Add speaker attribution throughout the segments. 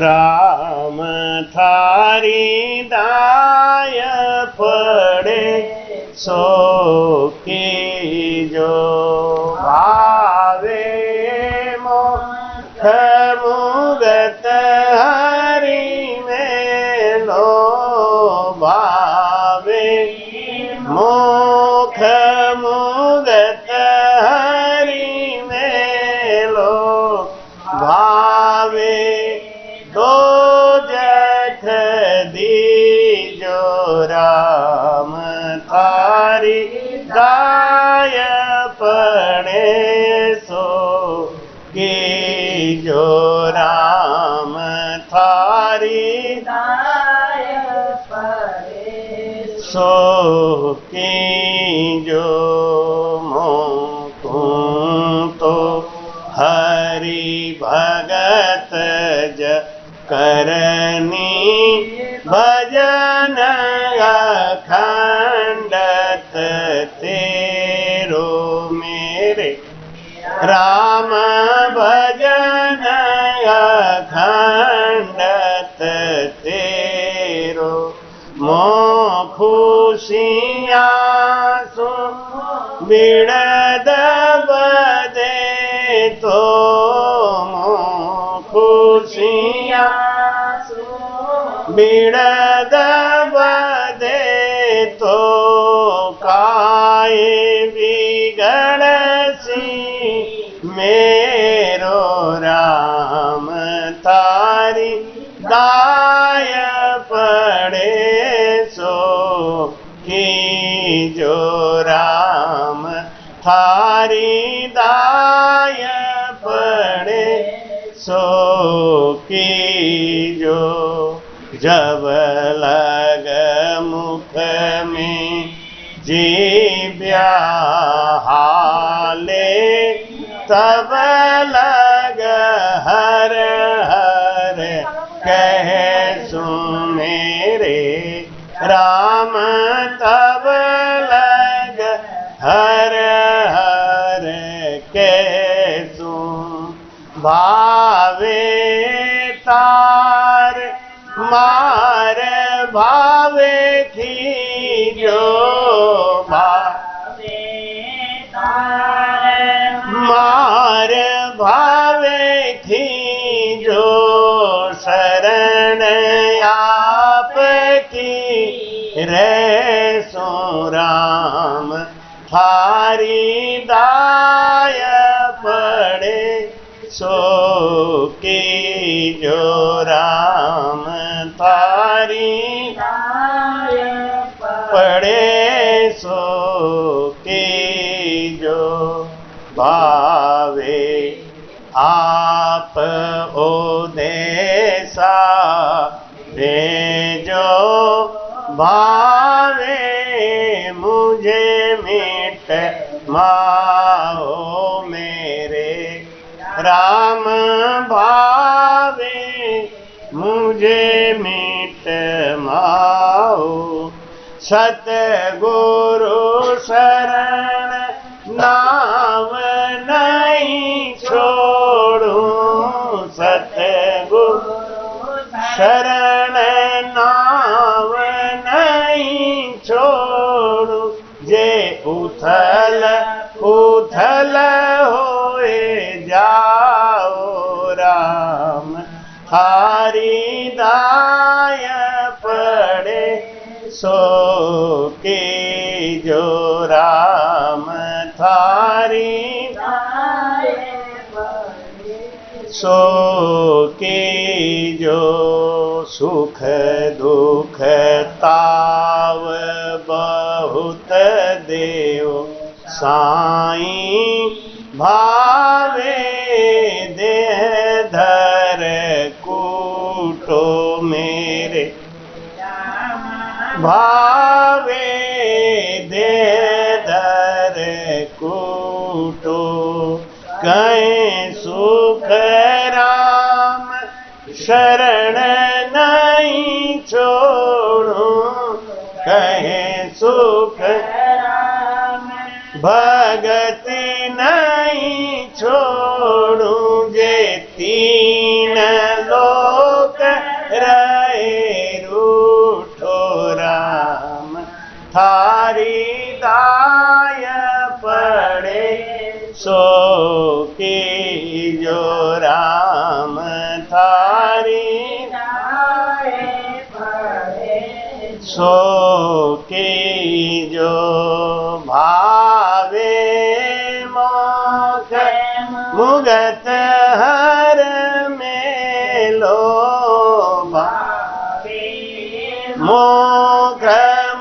Speaker 1: राम थारी दाय पड़े सो की जो भावे मोक्ष मुगत हरि में लो भावे मोक्ष मुगत हरि में लो भावे दो जठ दीजो राम थारी दाय पड़े सो की जो राम थारी दाय पड़े सो की जो मोकू तो हरि भगत ज करनी भजन अखंडत तेरो मेरे राम भजन अखंडत तेरो मो खुशियाँ सु बिड़द बदे तो मो खुशियाँ बिड़द बदे तो काए बिगड़ सी मेरो राम तारी दाय पड़े सो की जो राम थारी दाय पड़े सो की जो जब लग मुख में जीव्या हाले तब लग हर हर कह सु मेरे राम तब लग हर हर कह सु भावे तार मार भावे थी जो भावे तार मार भावे थी जो शरण आप की रे सो राम थारी दाय पड़े सो की जो राम थारी दाय पड़े सो की जो भावे आप ओदेसा भेजो भावे मुझे मिट माओ मेरे राम भावे मुझे मिट माओ सतगुरु शरण नाम नहीं छोड़ू सतगुरु शरण नाम नहीं छोड़ू जे उथल उथल होए जाओ राम थारी दाय पड़े सो की जो राम थारी दाय पड़े सो की जो सुख दुख ताव बहुत देव साईं भावे देह धर कूटो मेरे भावे देह धर कूटो कहीं सुख राम शरण नहीं छोड़ू कहीं सुख भगति नहीं छोड़ू जे तीन लोक रहे रूठो राम थारी दाय पड़े सो की जो राम थारी दाय पड़े सो की जो भावे मोख मुगत हर मेलो भावे मोख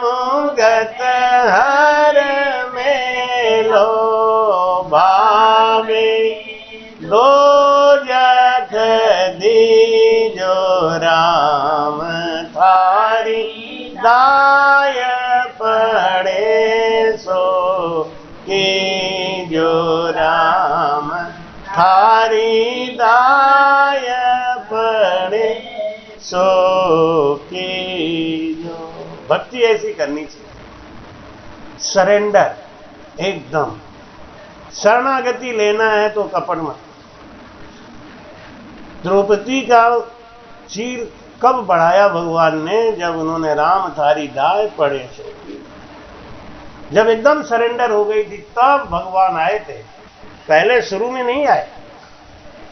Speaker 1: मुगत हर मेलो भावे दो जख दीजो राम थारी दाय पड़े सो की जो राम थारी दाय पड़े सो की जो। भक्ति ऐसी करनी चाहिए, सरेंडर, एकदम शरणागति लेना है तो कपट मत। द्रौपदी का चीर कब बढ़ाया भगवान ने? जब उन्होंने राम थारी दाय पड़े सो की, जब एकदम सरेंडर हो गई थी तब भगवान आए थे, पहले शुरू में नहीं आए।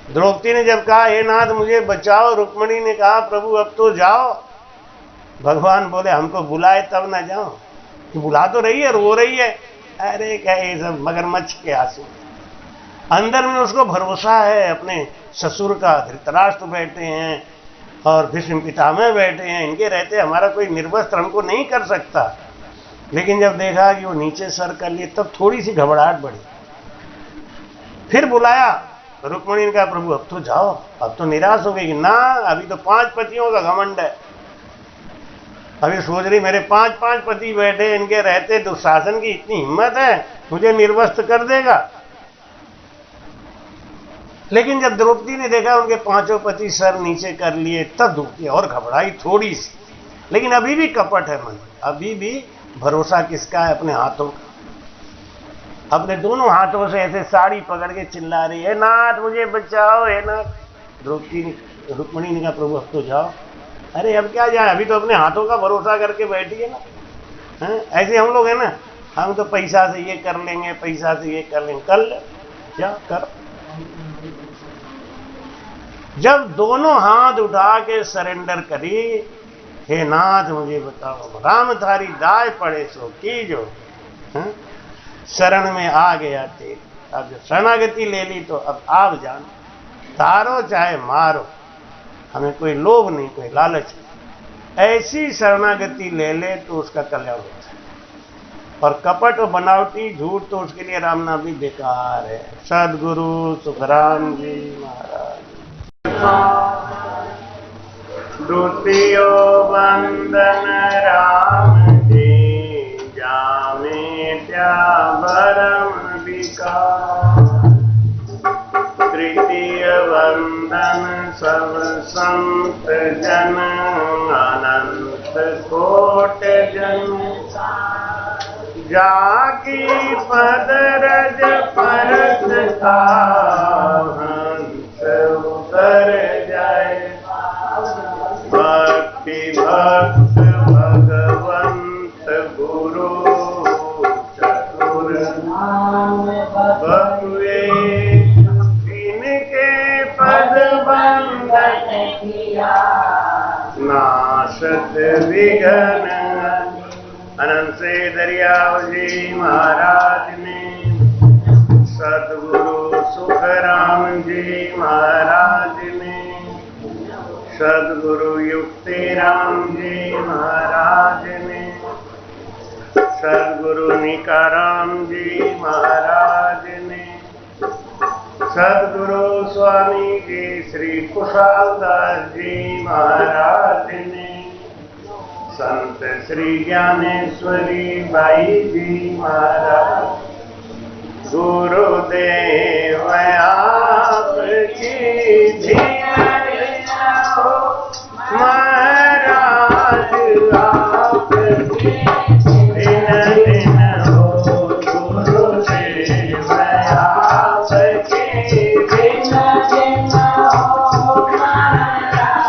Speaker 1: द्रौपदी ने जब कहा हे नाथ मुझे बचाओ, रुक्मिणी ने कहा प्रभु अब तो जाओ। भगवान बोले हमको बुलाए तब ना जाओ, बुला तो रही है, रो रही है। अरे क्या ये सब मगरमच्छ के आंसू। अंदर में उसको भरोसा है अपने ससुर का। धृतराष्ट्र बैठे हैं और भीष्म पितामह बैठे हैं, इनके रहते हमारा कोई निर्वस्त्र हमको नहीं कर सकता। लेकिन जब देखा कि वो नीचे सर कर लिए तब थोड़ी सी घबराहट बढ़ी। फिर बुलाया, रुक्मिणी ने कहा प्रभु अब तो जाओ, अब तो निराश हो गई कि ना अभी तो 5 पतियों का घमंड है। अभी सोच रही मेरे 5 पति बैठे, इनके रहते दुशासन की इतनी हिम्मत है मुझे निर्वस्त्र कर देगा। लेकिन जब द्रौपदी ने देखा उनके 5 पति सर नीचे कर लिए तब दुखी और घबराई थोड़ी सी। लेकिन अभी भी कपट है मन, अभी भी भरोसा किसका है? अपने हाथों का। अपने दोनों हाथों से ऐसे साड़ी पकड़ के चिल्ला रही है नाथ मुझे बचाओ, हे नाथ। द्रौपदी रुक्मिणी ने कहा प्रभु अब तो जाओ। अरे अब क्या जाए, अभी तो अपने हाथों का भरोसा करके बैठी है ना। ऐसे हम लोग है ना, हम तो पैसा से ये कर लेंगे, पैसा से ये कर लेंगे, कर ले क्या कर। जब दोनों हाथ उठा के सरेंडर करी, हे नाथ मुझे बताओ, राम थारी दाय पड़े सो की जो, शरण में आ गया तेरे। अब जब शरणागति ले ली तो अब आप जान, तारो चाहे मारो, हमें कोई लोभ नहीं, कोई लालच नहीं। ऐसी शरणागति ले ले तो उसका कल्याण होता है। और कपट और बनावटी झूठ तो उसके लिए राम नाम भी बेकार है। सदगुरु सुखराम जी महाराज। द्वितीयो वंदन राम जी जामे त्या भरम विकार। तृतीय वंदन सब संत जन अनंत कोट जन। जाकी पद रज परस का हंस उतर जाए। भक्ति भक्त भगवंत गुरु चतुर बहुए। इनके पद बंधन किया नाशत विघ्न। अनंत से दरियाव जी महाराज ने, सदगुरु सुखराम जी महाराज ने, सदगुरु युक्ति राम जी महाराज ने, सदगुरु निकाराम जी महाराज ने, सदगुरु स्वामी जी श्री कुशालदास जी महाराज ने, संत श्री ज्ञानेश्वरी बाई जी महाराज। गुरुदेव आपकी महाराज आपकी दिन दिन हो। गुरुदेव आपकी दिन दिन हो महाराज।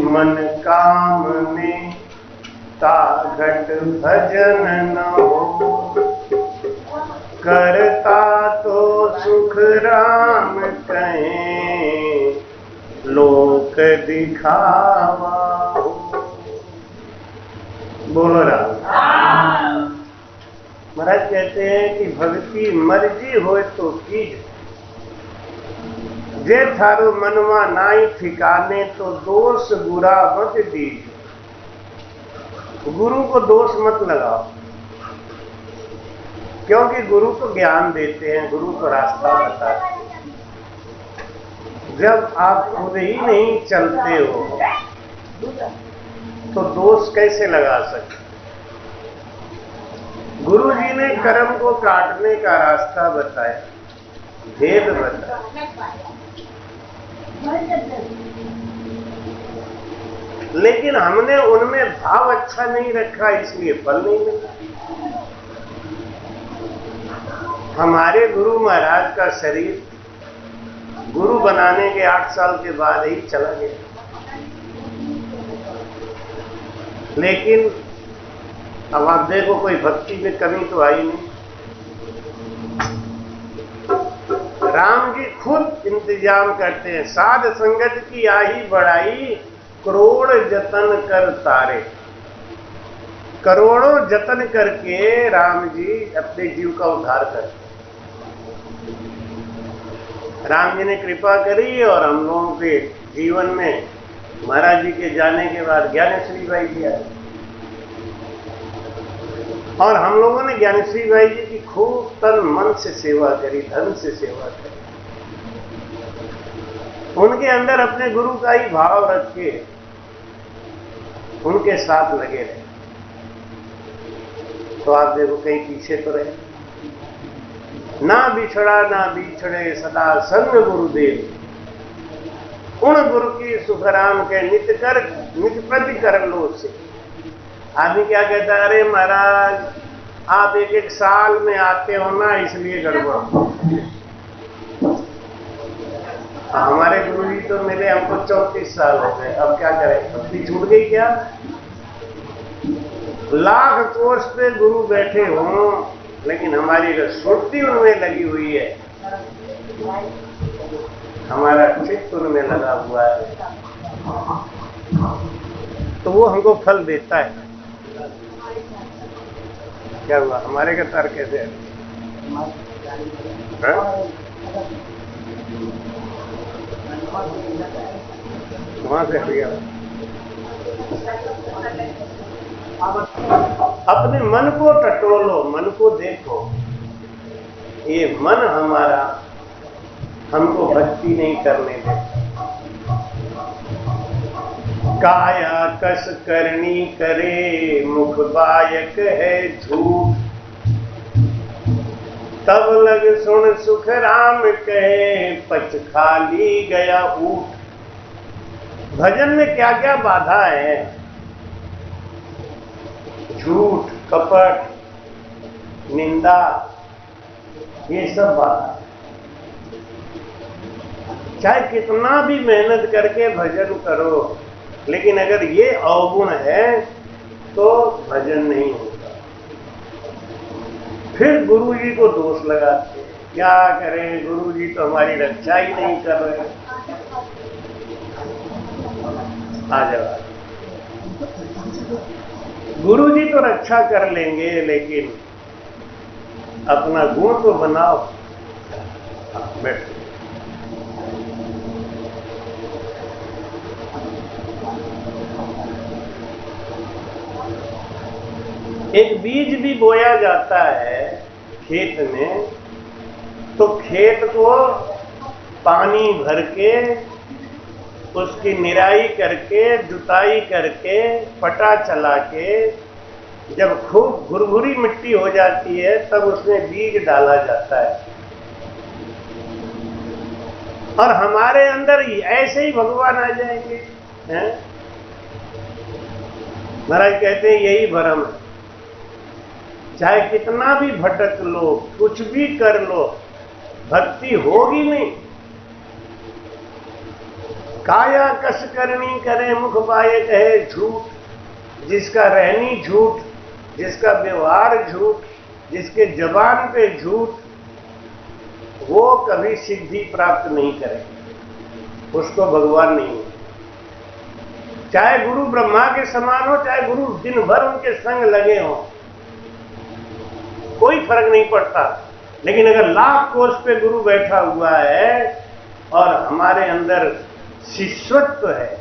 Speaker 1: मन कामने ताघट भजन न हो, करता तो सुख राम कहें, लोक दिखावा हो। बोलो राम। महाराज कहते हैं कि भक्ति मर्जी हो तो कीज, जे थारो मनवा नाई ठिकाने, तो दोष बुरा मत दीज। गुरु को दोष मत लगाओ, क्योंकि गुरु को ज्ञान देते हैं, गुरु को रास्ता बताते हैं। जब आप खुद ही नहीं चलते हो तो दोष कैसे लगा सकते? गुरु जी ने कर्म को काटने का रास्ता बताया, भेद बताया, लेकिन हमने उनमें भाव अच्छा नहीं रखा, इसलिए फल नहीं मिला। हमारे गुरु महाराज का शरीर गुरु बनाने के 8 साल के बाद ही चला गया, लेकिन अब आप देखो कोई भक्ति में कमी तो आई नहीं। राम जी खुद इंतजाम करते हैं, साध संगत की आही बढ़ाई, करोड़ जतन कर तारे। करोड़ों जतन करके राम जी अपने जीव का उद्धार करते। राम जी ने कृपा करी और हम लोगों के जीवन में महाराज जी के जाने के बाद ज्ञानेश्वरी बाई जी आए, और हम लोगों ने ज्ञानेश्वरी बाई जी की खूब तन मन से सेवा करी, धन से सेवा करी। उनके अंदर अपने गुरु का ही भाव रख के उनके साथ लगे रहे। तो आप देखो कहीं पीछे तो रहे। ना बिछड़ा ना बिछड़े सदा संग गुरुदेव, उन गुरु की सुखराम के नित्य प्रति कर लो से। आदमी क्या कहता है, अरे महाराज आप एक साल में आते हो ना, इसलिए गड़बड़। हमारे गुरु जी तो मिले हमको 34 साल हो गए, अब क्या करें, भक्ति छूट गई क्या? लाख कोष पे गुरु बैठे हों, लेकिन हमारी स्फूर्ति उनमें लगी हुई है, हमारा चित्त उनमें लगा हुआ है, तो वो हमको फल देता है। क्या हुआ हमारे का तार कैसे है? वहां से गया। अपने मन को टटोलो, मन को देखो, ये मन हमारा हमको भक्ति नहीं करने देता। काया कस करनी करे, मुख बायक है झूठ, तब लग सुन सुख राम कहे, पच खाली गया ऊट। भजन में क्या क्या बाधा है? झूठ, कपट, निंदा, ये सब बाधा। चाहे कितना भी मेहनत करके भजन करो, लेकिन अगर ये अवगुण है तो भजन नहीं होता। फिर गुरु जी को दोष लगाते हैं, क्या करें गुरु जी तो हमारी रक्षा ही नहीं कर रहे। आ जाओ, गुरु जी तो रक्षा कर लेंगे, लेकिन अपना गुण तो बनाओ। बैठ। एक बीज भी बोया जाता है खेत में, तो खेत को पानी भर के, उसकी निराई करके, जुताई करके, पटा चला के, जब खूब भुरभुरी मिट्टी हो जाती है तब उसमें बीज डाला जाता है। और हमारे अंदर ऐसे ही भगवान आ जाएंगे, हैं? महाराज कहते हैं यही भ्रम है। चाहे कितना भी भटक लो, कुछ भी कर लो, भक्ति होगी नहीं। काया कस करनी करे मुख पाए कहे झूठ। जिसका रहनी झूठ, जिसका व्यवहार झूठ, जिसके जबान पे झूठ, वो कभी सिद्धि प्राप्त नहीं करे, उसको भगवान नहीं है। चाहे गुरु ब्रह्मा के समान हो, चाहे गुरु दिन भर उनके संग लगे हो, कोई फर्क नहीं पड़ता। लेकिन अगर लाख कोष पे गुरु बैठा हुआ है और हमारे अंदर शिष्यत्व है,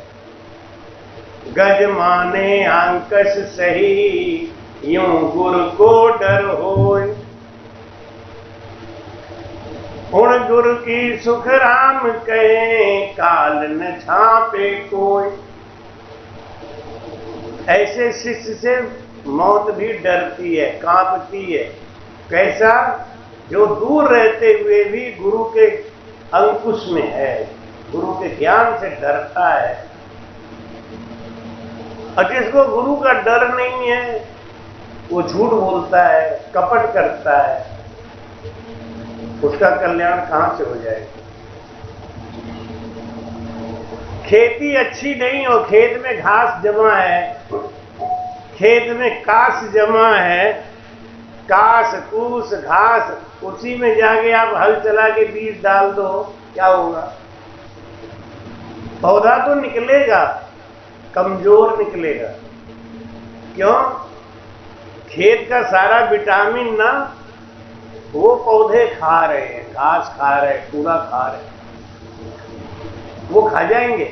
Speaker 1: गज माने आंकस सही यूं गुरु को डर होय। उण गुरु की सुख राम कहे काल न छापे कोई। ऐसे शिष्य से मौत भी डरती है, कांपती है। कैसा? जो दूर रहते हुए भी गुरु के अंकुश में है, गुरु के ज्ञान से डरता है। और जिसको गुरु का डर नहीं है, वो झूठ बोलता है, कपट करता है, उसका कल्याण कहां से हो जाएगा? खेती अच्छी नहीं हो, खेत में घास जमा है, खेत में कास जमा है, कास कूस घास, उसी में जाके आप हल चला के बीज डाल दो, क्या होगा? पौधा तो निकलेगा, कमजोर निकलेगा। क्यों? खेत का सारा विटामिन ना वो पौधे खा रहे हैं, घास खा रहे हैं, पूरा खा रहे हैं, वो खा जाएंगे।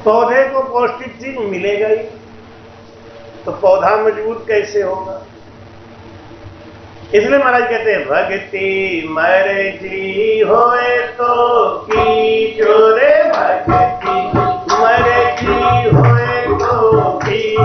Speaker 1: पौधे को पौष्टिक चीज मिलेगा ही, तो पौधा मजबूत कैसे होगा? इसलिए महाराज कहते हैं भक्ति मर्जी होए तो की चोरे, भक्ति मर्जी होए तो की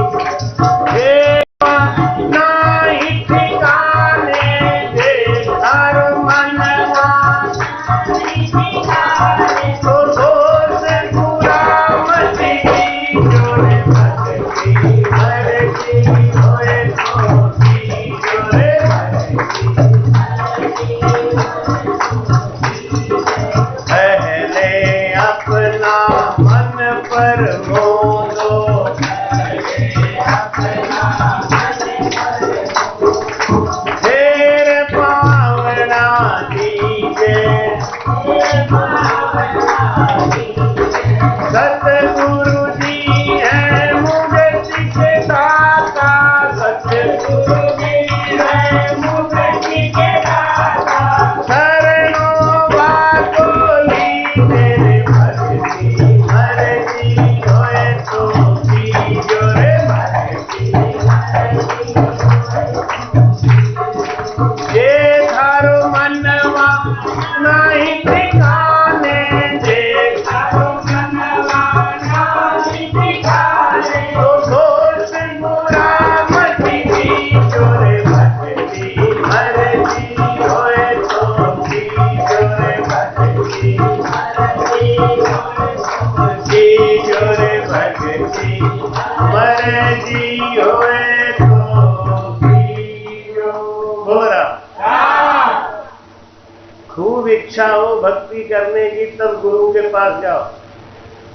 Speaker 1: खूब इच्छा हो भक्ति करने की, तब गुरु के पास जाओ।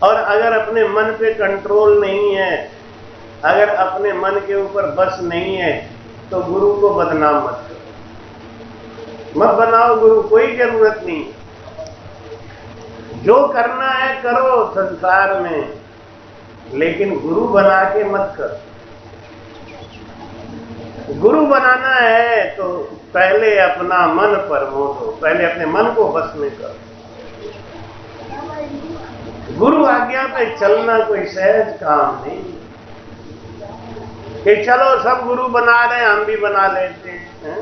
Speaker 1: और अगर अपने मन पे कंट्रोल नहीं है, अगर अपने मन के ऊपर बस नहीं है, तो गुरु को बदनाम मत करो, मत बनाओ गुरु, कोई जरूरत नहीं। जो करना है करो संसार में, लेकिन गुरु बना के मत करो। गुरु बनाना है तो पहले अपना मन प्रमोद हो, पहले अपने मन को बस में करो। गुरु आज्ञा पे चलना कोई सहज काम नहीं कि चलो सब गुरु बना रहे हैं हम भी बना लेते हैं।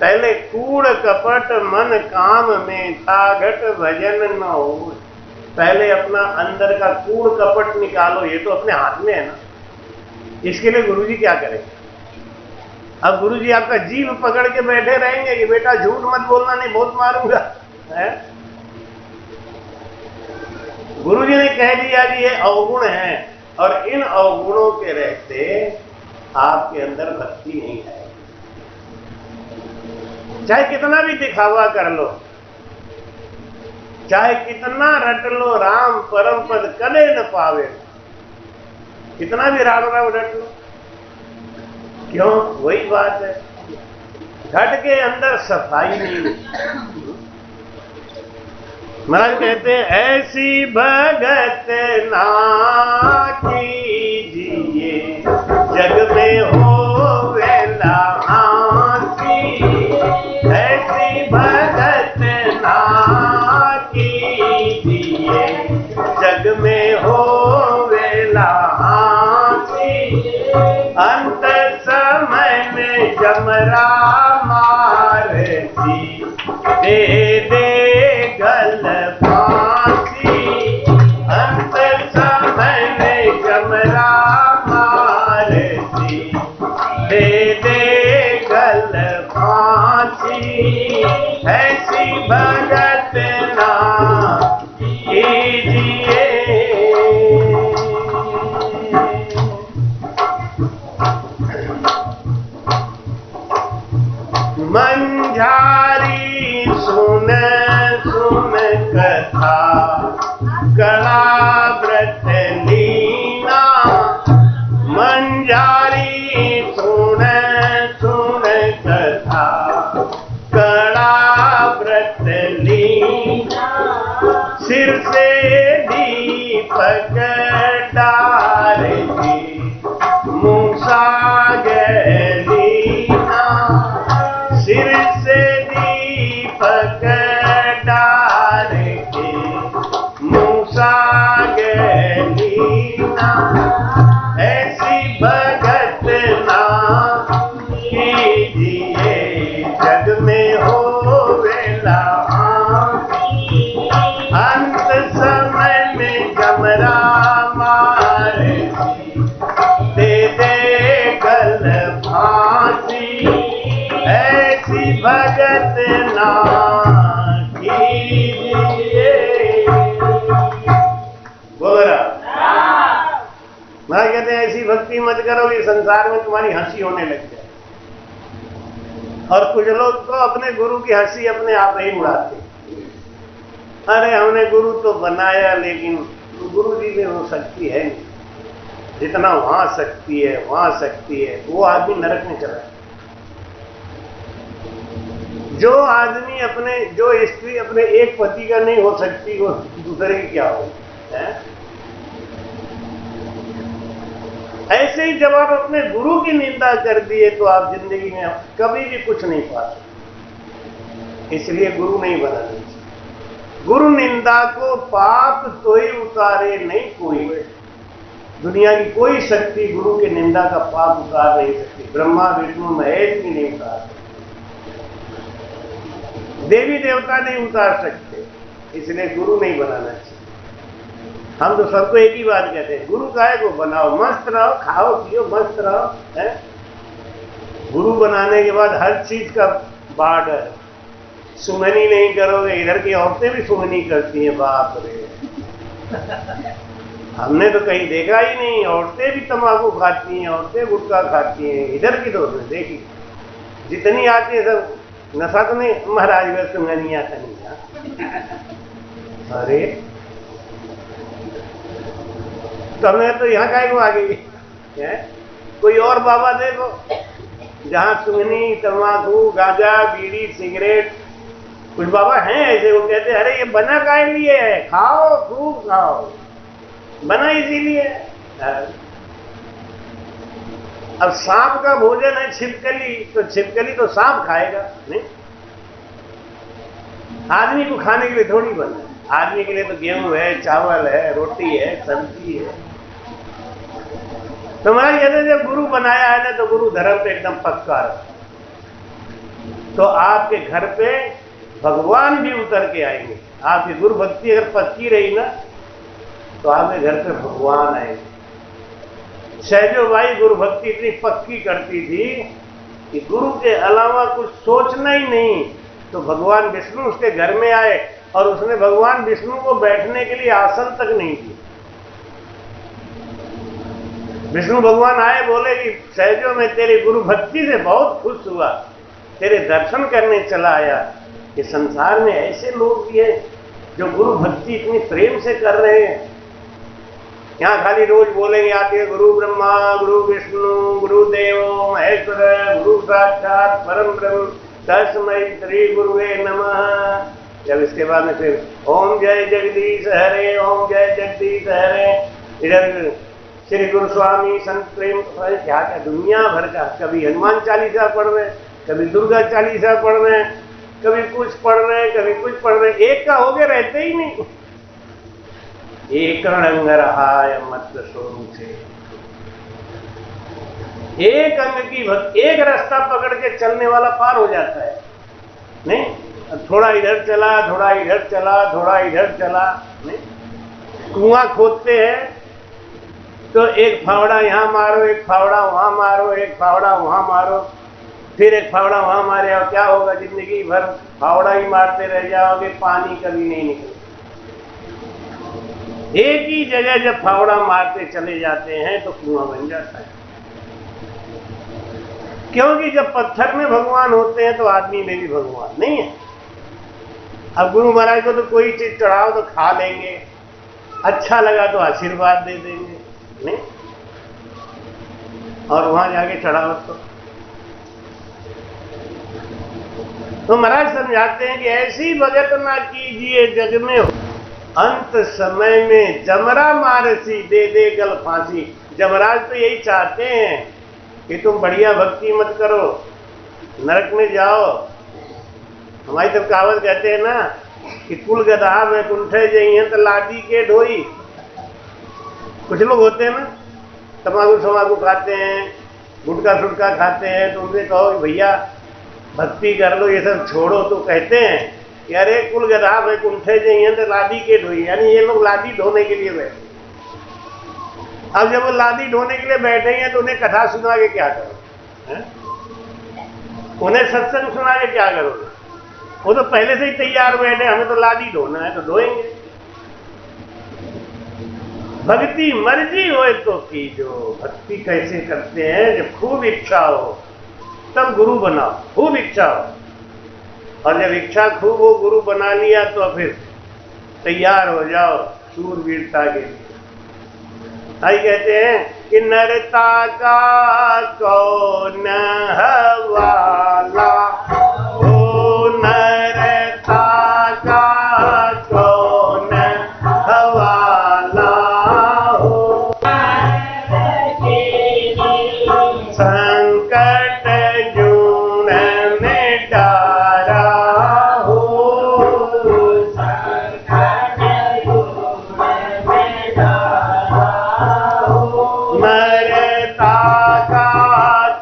Speaker 1: पहले कूड़ कपट मन काम में ताघट भजन न हो। पहले अपना अंदर का कूड़ कपट निकालो, ये तो अपने हाथ में है ना। इसके लिए गुरुजी क्या करेंगे? अब गुरुजी आपका जीभ पकड़ के बैठे रहेंगे कि बेटा झूठ मत बोलना, नहीं बहुत मारूंगा, है? गुरुजी ने कह दिया कि ये अवगुण है, और इन अवगुणों के रहते आपके अंदर भक्ति नहीं है। चाहे कितना भी दिखावा कर लो, चाहे कितना रट लो राम परम पद कदे न पावे, कितना भी राम राम रट लो, क्यों? वही बात है, घट के अंदर सफाई नहीं। महाराज कहते हैं ऐसी भगत ना कीजिए जग में हो वेला हाथी, ऐसी भगत ना कीजिए जग में हो वेला हाथी, अंत समय में जमरा मारती दे दे गल फांसी, अंत समय में जमरा मारती दे दे गल फांसी, ऐसी भगत ना कीजिए। मंझारी सुन सुन कथा कला व्रत लीना, मंझारी सुन सुन कथा कला व्रत लीना, सिर से दीपक डालती मूसा गलीना, सिर से दीपक डाल के मूसा गलीना, ऐसी भगत ना कीजिए जग में हो वेला हाथी, अंत समय में जमरा मारती दे दे गल फांसी, ऐसी भगत ना कीजिए। बोला मैं कहते हैं ऐसी भक्ति मत करो कि संसार में तुम्हारी हंसी होने लग जाए। और कुछ लोग तो अपने गुरु की हंसी अपने आप ही उड़ाते, अरे हमने गुरु तो बनाया लेकिन गुरु जी में वो शक्ति है नहीं, जितना वहां शक्ति है वहां शक्ति है, वो आदमी नरक में चला है। जो आदमी अपने, जो स्त्री अपने एक पति का नहीं हो सकती, वो दूसरे की क्या हो? ऐसे ही जब आप अपने गुरु की निंदा कर दिए तो आप जिंदगी में कभी भी कुछ नहीं पा सकते। इसलिए गुरु नहीं बनाना चाहिए। गुरु निंदा को पाप तो ही उतारे नहीं कोई, दुनिया की कोई शक्ति गुरु की निंदा का पाप उतार नहीं सकती। ब्रह्मा विष्णु महेश भी नहीं उतार सकते, देवी देवता नहीं उतार सकते, इसलिए गुरु नहीं बनाना चाहिए। हम तो सबको एक ही बात कहते हैं, गुरु काहे को बनाओ, मस्त रहो, खाओ पियो मस्त रहो, है? गुरु बनाने के बाद हर चीज का बार्डर, सुमनी नहीं करोगे, इधर की औरतें भी सुमनी करती हैं, बाप रे। हमने तो कहीं देखा ही नहीं, औरतें भी तंबाकू खाती हैं, औरतें गुटखा खाती हैं, इधर की तो देखी जितनी आती है सब नशा तो नहीं, महाराज में सुमनिया नहीं। अरे तुम्हें तो यहाँ काहे को आ गई है? कोई और बाबा देखो जहां सुमनी तंबाकू गांजा बीड़ी सिगरेट, कुछ बाबा हैं ऐसे, वो कहते हैं अरे ये बना काहे लिए है, खाओ खूब खाओ, बना इसीलिए। अब सांप का भोजन है छिपकली, तो छिपकली तो सांप खाएगा नहीं, आदमी को खाने के लिए थोड़ी बना है। आदमी के लिए तो गेहूं है, चावल है, रोटी है, सब्जी है। तो महाराज कहते जब गुरु बनाया है ना, तो गुरु धर्म पे एकदम पक्का है, तो आपके घर पे भगवान भी उतर के आएंगे। आपकी गुरु भक्ति अगर पक्की रही ना, तो आपके घर पे भगवान आएंगे। सहजो भाई गुरु भक्ति इतनी पक्की करती थी कि गुरु के अलावा कुछ सोचना ही नहीं, तो भगवान विष्णु उसके घर में आए और उसने भगवान विष्णु को बैठने के लिए आसन तक नहीं दिया। विष्णु भगवान आए, बोले कि सहजो मैं तेरी गुरु भक्ति से बहुत खुश हुआ, तेरे दर्शन करने चला आया। कि संसार में ऐसे लोग भी हैं जो गुरु भक्ति इतनी प्रेम से कर रहे हैं। यहाँ खाली रोज बोलेंगे आते हैं गुरु ब्रह्मा गुरु विष्णु गुरु देवो महेश्वर गुरु साक्षात परम ब्रह्म तस्मै श्री गुरुवे नमः। जब इसके बाद में फिर ओम जय जगदीश हरे ओम जय जगदीश हरे, इधर श्री गुरु स्वामी संत प्रेम, क्या क्या दुनिया भर का, कभी हनुमान चालीसा पढ़ रहे, कभी दुर्गा चालीसा पढ़ रहे, कभी कुछ पढ़ रहे, कभी कुछ पढ़ रहे, एक का हो गए रहते ही नहीं। एक रंग रहाय मत स्वरूप से, एक अंग की भक्ति, एक रास्ता पकड़ के चलने वाला पार हो जाता है। नहीं थोड़ा इधर चला थोड़ा इधर चला थोड़ा इधर चला, नहीं कुआं खोदते हैं तो एक फावड़ा यहां मारो एक फावड़ा वहां मारो एक फावड़ा वहां मारो फिर एक फावड़ा वहां मारे, और क्या होगा, जिंदगी भर फावड़ा ही मारते रह जाओगे, पानी कभी नहीं निकलेगा। एक ही जगह जब फावड़ा मारते चले जाते हैं तो कुआं बन जाता है। क्योंकि जब पत्थर में भगवान होते हैं तो आदमी में भी भगवान नहीं है। अब गुरु महाराज को तो कोई चीज चढ़ाओ तो खा लेंगे, अच्छा लगा तो आशीर्वाद दे देंगे, नहीं, और वहां जाके चढ़ाओ तो महाराज समझाते हैं कि ऐसी भगत ना कीजिए जग में अंत समय में जमरा मारसी दे दे गल फांसी। जमराज तो यही चाहते हैं कि तुम बढ़िया भक्ति मत करो, नरक में जाओ। हमारी तब कहावत कहते हैं ना कि कुल गधा में कुंठे जइए तो लादी के ढोई। कुछ लोग होते हैं ना तमाकू खाते हैं, गुटखा सुटका खाते हैं, तो उनसे कहो कि भैया भक्ति कर लो, ये सब छोड़ो, तो कहते हैं कि अरे कुल गधा में कुंठे जइए तो लादी के ढोई, यानी ये लोग लादी ढोने के लिए बैठे। अब जब वो लादी ढोने के लिए बैठे हैं तो उन्हें कथा सुना के क्या करो, उन्हें सत्संग सुना के क्या करोगे? वो तो पहले से ही तैयार बैठे, हमें तो लादी ढोना है तो ढोएंगे। भक्ति मर्जी हो तो कीजो। भक्ति कैसे करते हैं? जब खूब इच्छा हो तब गुरु बनाओ, खूब इच्छा हो, और जब इच्छा खूब हो गुरु बना लिया तो फिर तैयार हो जाओ शूरवीरता के लिए। आई कहते हैं कि नरता का कौन हवाला, ओ नरता का कौन हवाला हो, संकट जून में डारा हो, मरता का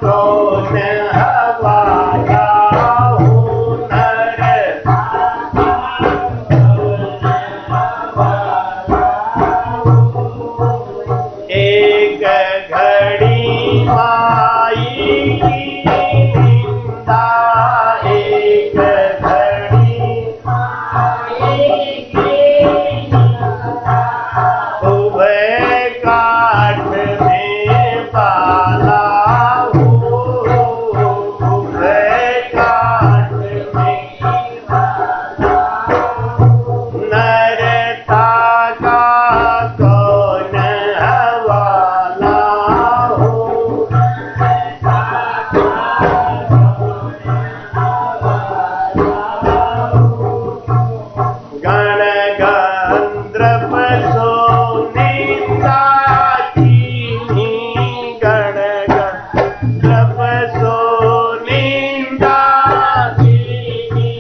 Speaker 1: कौन हवाला हो, नरता एक घड़ी माई की निंदा, एक घड़ी माई की निंदा, उभय काठ में बाला हो, उभय काठ में बाला हो, नरता का कौन हवाला हो, गण गंधर्व सो निंदा कीन्ही, गण गंधर्व सो निंदा कीन्ही,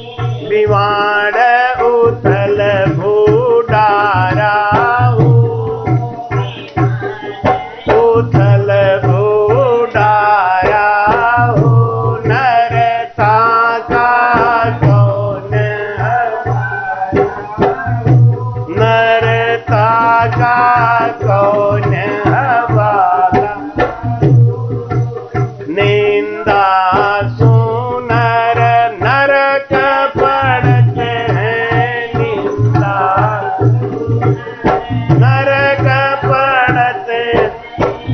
Speaker 1: विवाण उथल भूडारा हो, उथल भूडारा हो, नरता का कौन नरता का कौन हवाला, निंदा सुनर नरक पड़ते हैं, निंदा नरक पड़ते,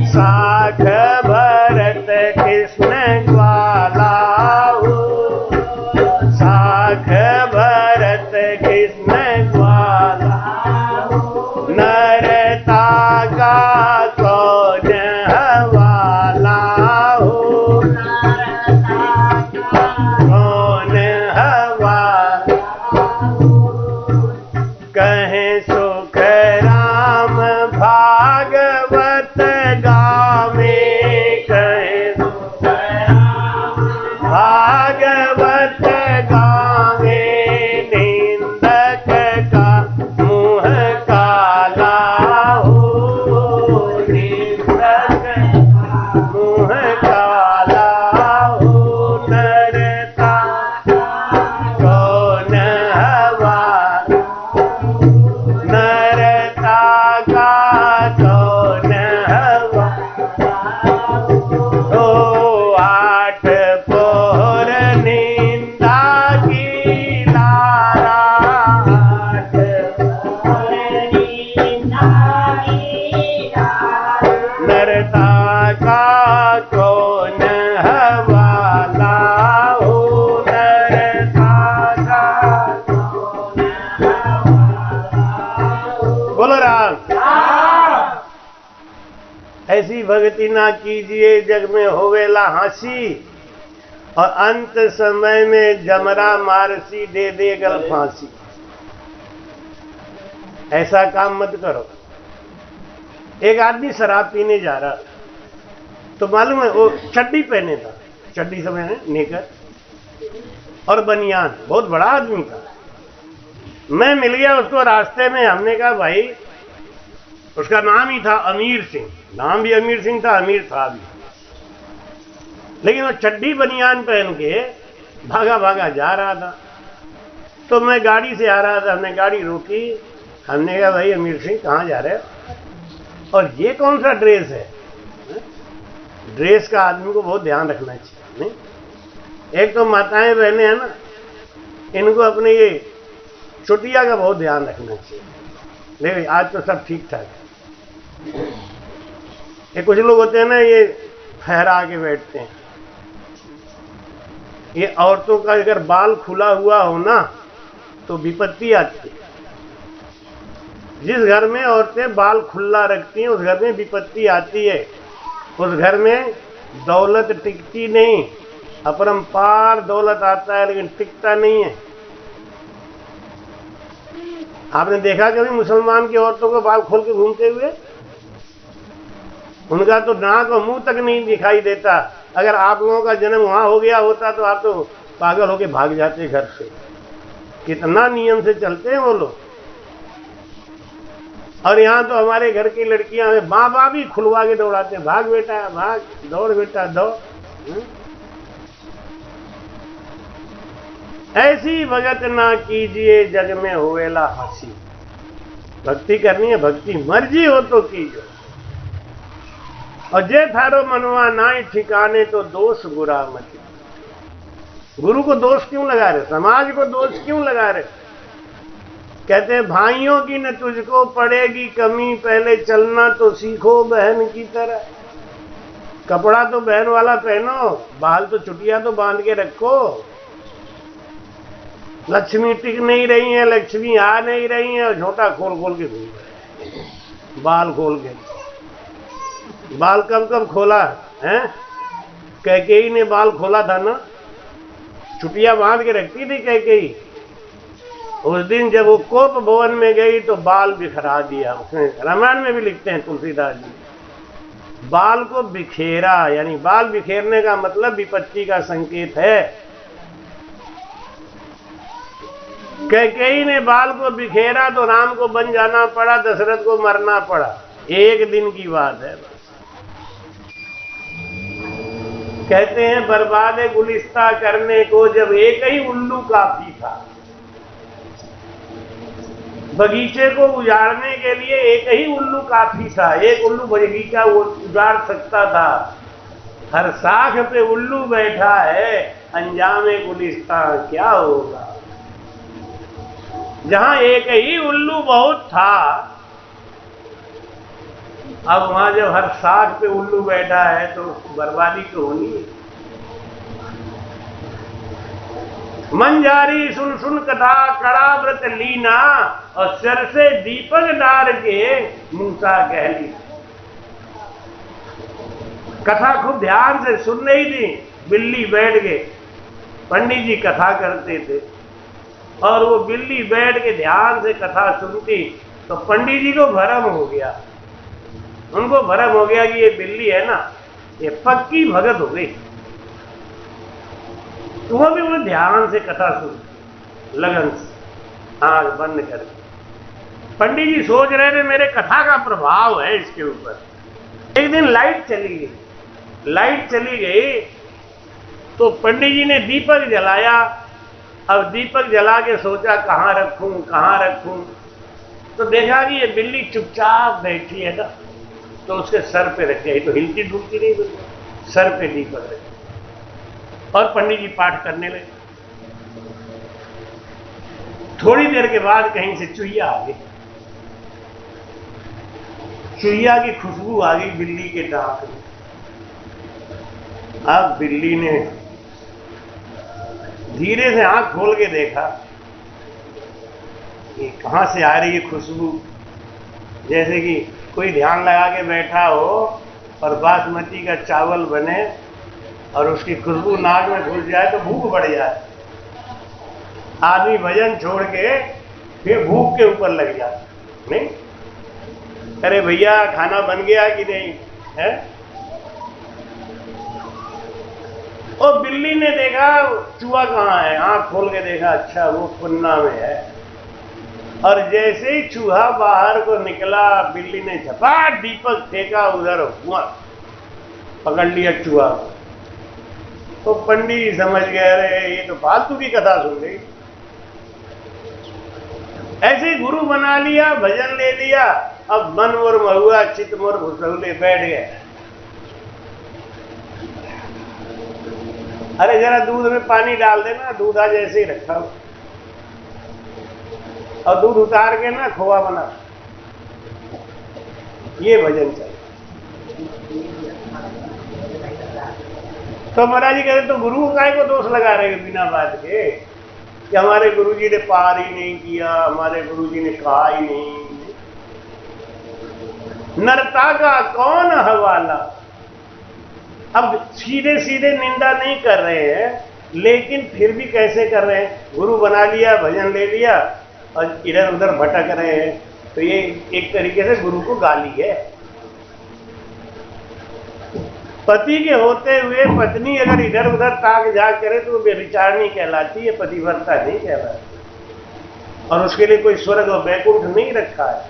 Speaker 1: साख भरत कृष्ण ग्वाला हो, साख भरत कृष्ण ग्वाला कौन हवा कहे सुख राम भागवत गावे, कहे सुख राम भागवत गावे, निंदक का मुँह काला हो, निंदक मुँह काला हो, नरता कौन हवा नरता का कौन हवा। ओ आठ पोर निंदा की लारा, आठ पोर निंदा की लारा, नरता का कौन हवाला हो, नरता का कौन हवाला हो। बोलो राम। ऐसी भक्ति ना कीजिए जग में होवेला हंसी, और अंत समय में जमरा मारसी दे दे गल फांसी। ऐसा काम मत करो। एक आदमी शराब पीने जा रहा, तो मालूम है वो चड्डी पहने था, चड्डी समय नेकर और बनियान, बहुत बड़ा आदमी था। मैं मिल गया उसको रास्ते में, हमने कहा भाई, उसका नाम ही था अमीर सिंह, नाम भी अमीर सिंह था, अमीर था भी, लेकिन वो चड्डी बनियान पहन के भागा भागा जा रहा था। तो मैं गाड़ी से आ रहा था, हमने गाड़ी रोकी, हमने कहा भाई अमीर सिंह कहाँ जा रहे हो, और ये कौन सा ड्रेस है? ड्रेस का आदमी को बहुत ध्यान रखना चाहिए। नहीं, एक तो माताएं बहनें हैं ना, इनको अपने ये चुटिया का बहुत ध्यान रखना चाहिए। लेकिन आज तो सब ठीक ठाक है। ये कुछ लोग होते हैं ना, ये फहरा के बैठते हैं। ये औरतों का अगर बाल खुला हुआ हो ना तो विपत्ति आती है। जिस घर में औरतें बाल खुला रखती हैं उस घर में विपत्ति आती है। उस घर में दौलत टिकती नहीं, अपरंपार दौलत आता है लेकिन टिकता नहीं है। आपने देखा कभी मुसलमान की औरतों को बाल खोल के घूमते हुए? उनका तो नाक और मुंह तक नहीं दिखाई देता। अगर आप लोगों का जन्म वहां हो गया होता तो आप तो पागल होके भाग जाते घर से। कितना नियम से चलते हैं वो लोग। और यहाँ तो हमारे घर की लड़कियां हमें माँ बाप भी खुलवा के दौड़ाते, भाग बेटा भाग, दौड़ बेटा दौड़। ऐसी भगत ना कीजिए जग में होवेला हंसी। भक्ति करनी है, भक्ति मर्जी हो तो कीजिए। और जे थारो मनवा नाई ठिकाने तो दोष बुरा मत। गुरु को दोष क्यों लगा रहे, समाज को दोष क्यों लगा रहे? कहते हैं भाइयों की न तुझको पड़ेगी कमी, पहले चलना तो सीखो बहन की तरह। कपड़ा तो बहन वाला पहनो, बाल तो चुटिया तो बांध के रखो। लक्ष्मी टिक नहीं रही है, लक्ष्मी आ नहीं रही है, और झोटा खोल खोल के घूम रहे, बाल खोल के। बाल कब कब खोला है? कैकेयी ने बाल खोला था ना, चुटिया बांध के रखती थी कैकेयी। उस दिन जब वो कोप भवन में गई तो बाल बिखरा दिया उसने। रामायण में भी लिखते हैं तुलसीदास जी, बाल को बिखेरा, यानी बाल बिखेरने का मतलब विपत्ति का संकेत है। कैकेयी ने बाल को बिखेरा तो राम को बन जाना पड़ा, दशरथ को मरना पड़ा। एक दिन की बात है बस। कहते हैं बर्बाद गुलिस्ता करने को जब एक ही उल्लू काफी था। बगीचे को उजाड़ने के लिए एक ही उल्लू काफी था। एक उल्लू बगीचा वो उजाड़ सकता था। हर साख पे उल्लू बैठा है, अंजामे गुलिस्ता क्या होगा। जहां एक ही उल्लू बहुत था, अब वहां जब हर साख पे उल्लू बैठा है तो बर्बादी तो होनी है। मंजारी सुन सुन कथा कड़ा व्रत लीना, और सर से दीपक डार के मूसा कह ली। कथा खूब ध्यान से सुन रही थी, बिल्ली बैठ गए, पंडित जी कथा करते थे और वो बिल्ली बैठ के ध्यान से कथा सुनती तो पंडित जी को भरम हो गया, उनको भरम हो गया कि ये बिल्ली है ना ये पक्की भगत हो गई। तो वो भी वो ध्यान से कथा सुनती लगन से आंख बंद करके। पंडित जी सोच रहे थे मेरे कथा का प्रभाव है इसके ऊपर। एक दिन लाइट चली गई तो पंडित जी ने दीपक जलाया। अब दीपक जला के सोचा कहां रखूं, तो देखा कि ये बिल्ली चुपचाप बैठी है ना, तो उसके सर पे रख गई, तो हिलती डुलती नहीं बिल्ली, सर पे दीपक रख। और पंडित जी पाठ करने लगे। थोड़ी देर के बाद कहीं से चुहिया आ गई, चुहिया की खुशबू आ गई बिल्ली के नाक में। अब बिल्ली ने धीरे से आंख खोल के देखा कि कहां से आ रही है खुशबू, जैसे कि कोई ध्यान लगा के बैठा हो और बासमती का चावल बने और उसकी खुशबू नाक में घुस जाए तो भूख बढ़ जाए। आदमी भजन छोड़ के फिर भूख के ऊपर लग जाए। नहीं, अरे भैया खाना बन गया कि नहीं है? और बिल्ली ने देखा चूहा कहां है, आंख खोल के देखा, अच्छा वो कुन्ना में है। और जैसे ही चूहा बाहर को निकला बिल्ली ने झपाट दीपक फेंका उधर, हुआ पकड़ लिया चूहा। तो पंडित समझ गए अरे ये तो फालतू की कथा सुन गई। ऐसे गुरु बना लिया, भजन ले लिया, अब मन मोर महुआ चित मोर भुसौले बैठ गए। अरे जरा दूध में पानी डाल देना, दूध आज ऐसे ही रखा हो, और दूध उतार के ना खोआ बना, ये भजन चाहिए। तो महाराज जी कहते तो गुरु काय को दोष लगा रहे बिना बात के कि हमारे गुरुजी ने पार ही नहीं किया, हमारे गुरुजी ने कहा ही नहीं। नरता का कौन हवाला। अब सीधे सीधे निंदा नहीं कर रहे हैं, लेकिन फिर भी कैसे कर रहे हैं? गुरु बना लिया, भजन ले लिया और इधर उधर भटक रहे हैं, तो ये एक तरीके से गुरु को गाली है। पति के होते हुए पत्नी अगर इधर उधर ताक झाक करे तो व्यभिचारिणी कहलाती है, पतिव्रता नहीं कहलाती। और उसके लिए कोई स्वर्ग और वैकुंठ नहीं रखा है।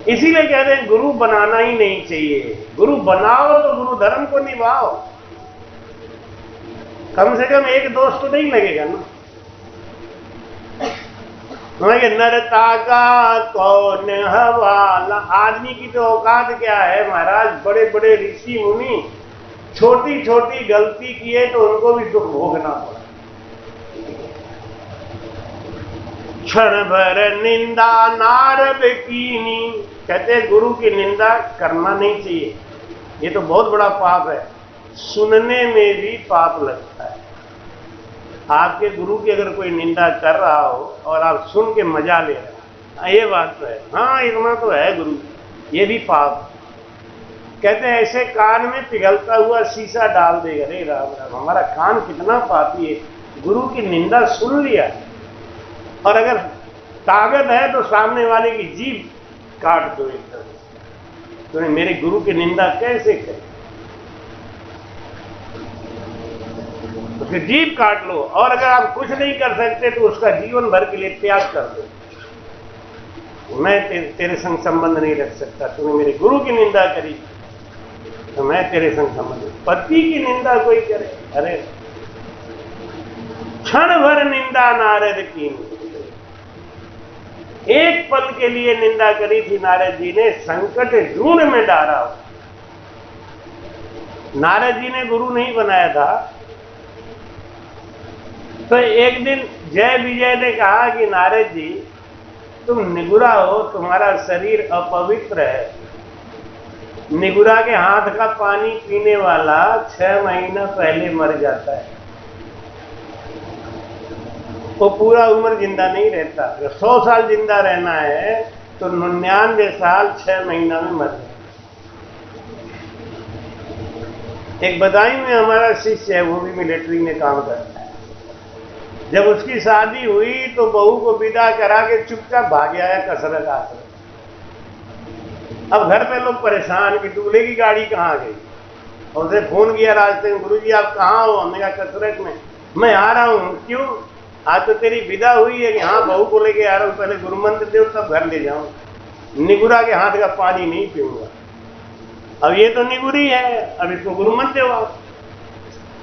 Speaker 1: इसीलिए कहते हैं गुरु बनाना ही नहीं चाहिए। गुरु बनाओ तो गुरु धर्म को निभाओ, कम से कम एक दोस्त तो नहीं लगेगा ना। नरता का कौन हवाला। आदमी की तो औकात क्या है महाराज, बड़े बड़े ऋषि मुनि छोटी छोटी गलती किए तो उनको भी दुख भोगना पड़ा। क्षण भर निंदा नारद कीनी। कहते गुरु की निंदा करना नहीं चाहिए, ये तो बहुत बड़ा पाप है। सुनने में भी पाप लगता है। आपके गुरु की अगर कोई निंदा कर रहा हो और आप सुन के मजा ले रहे हैं, ये बात तो है, हाँ इतना तो है गुरु, ये भी पाप। कहते हैं ऐसे कान में पिघलता हुआ शीशा डाल देगा। रे राम राम, हमारा कान कितना पापी है, गुरु की निंदा सुन लिया। और अगर ताकत है तो सामने वाले की जीभ काट दो एकदम। तो मेरे गुरु की निंदा कैसे करे, उसकी जीभ काट लो। और अगर आप कुछ नहीं कर सकते तो उसका जीवन भर के लिए त्याग कर दो। मैं तेरे संग संबंध नहीं रख सकता, तूने मेरे गुरु की निंदा करी तो मैं तेरे संग संबंध। पति की निंदा कोई करे, अरे क्षण भर निंदा नारद की। एक पल के लिए निंदा करी थी नारद जी ने, संकट जून में डारा। नारद जी ने गुरु नहीं बनाया था। तो एक दिन जय विजय ने कहा कि नारद जी तुम निगुरा हो, तुम्हारा शरीर अपवित्र है। निगुरा के हाथ का पानी पीने वाला 6 महीना पहले मर जाता है, वो पूरा उम्र जिंदा नहीं रहता। अगर 100 साल जिंदा रहना है तो 99 साल 6 महीना में मर जाए। एक बदायूं में हमारा शिष्य है, वो भी मिलिट्री में काम करता है। जब उसकी शादी हुई तो बहू को विदा करा के चुपचाप भाग आया कसरत आश्रम। अब घर पे लोग परेशान कि दूल्हे की गाड़ी कहाँ गई, और उसे फोन किया रास्ते में, गुरुजी आप कहाँ हो? हमने कहा कसरत में। मैं आ रहा हूँ। क्यों? आज तो तेरी विदा हुई है कि हाँ बहू को लेके आ रहा हूँ, पहले गुरु मंत्र दे तब घर ले जाऊँ। निगुरा के हाथ का पानी नहीं पीऊंगा। अब ये तो निगुरी है, अब इसको गुरु मंत्र दो।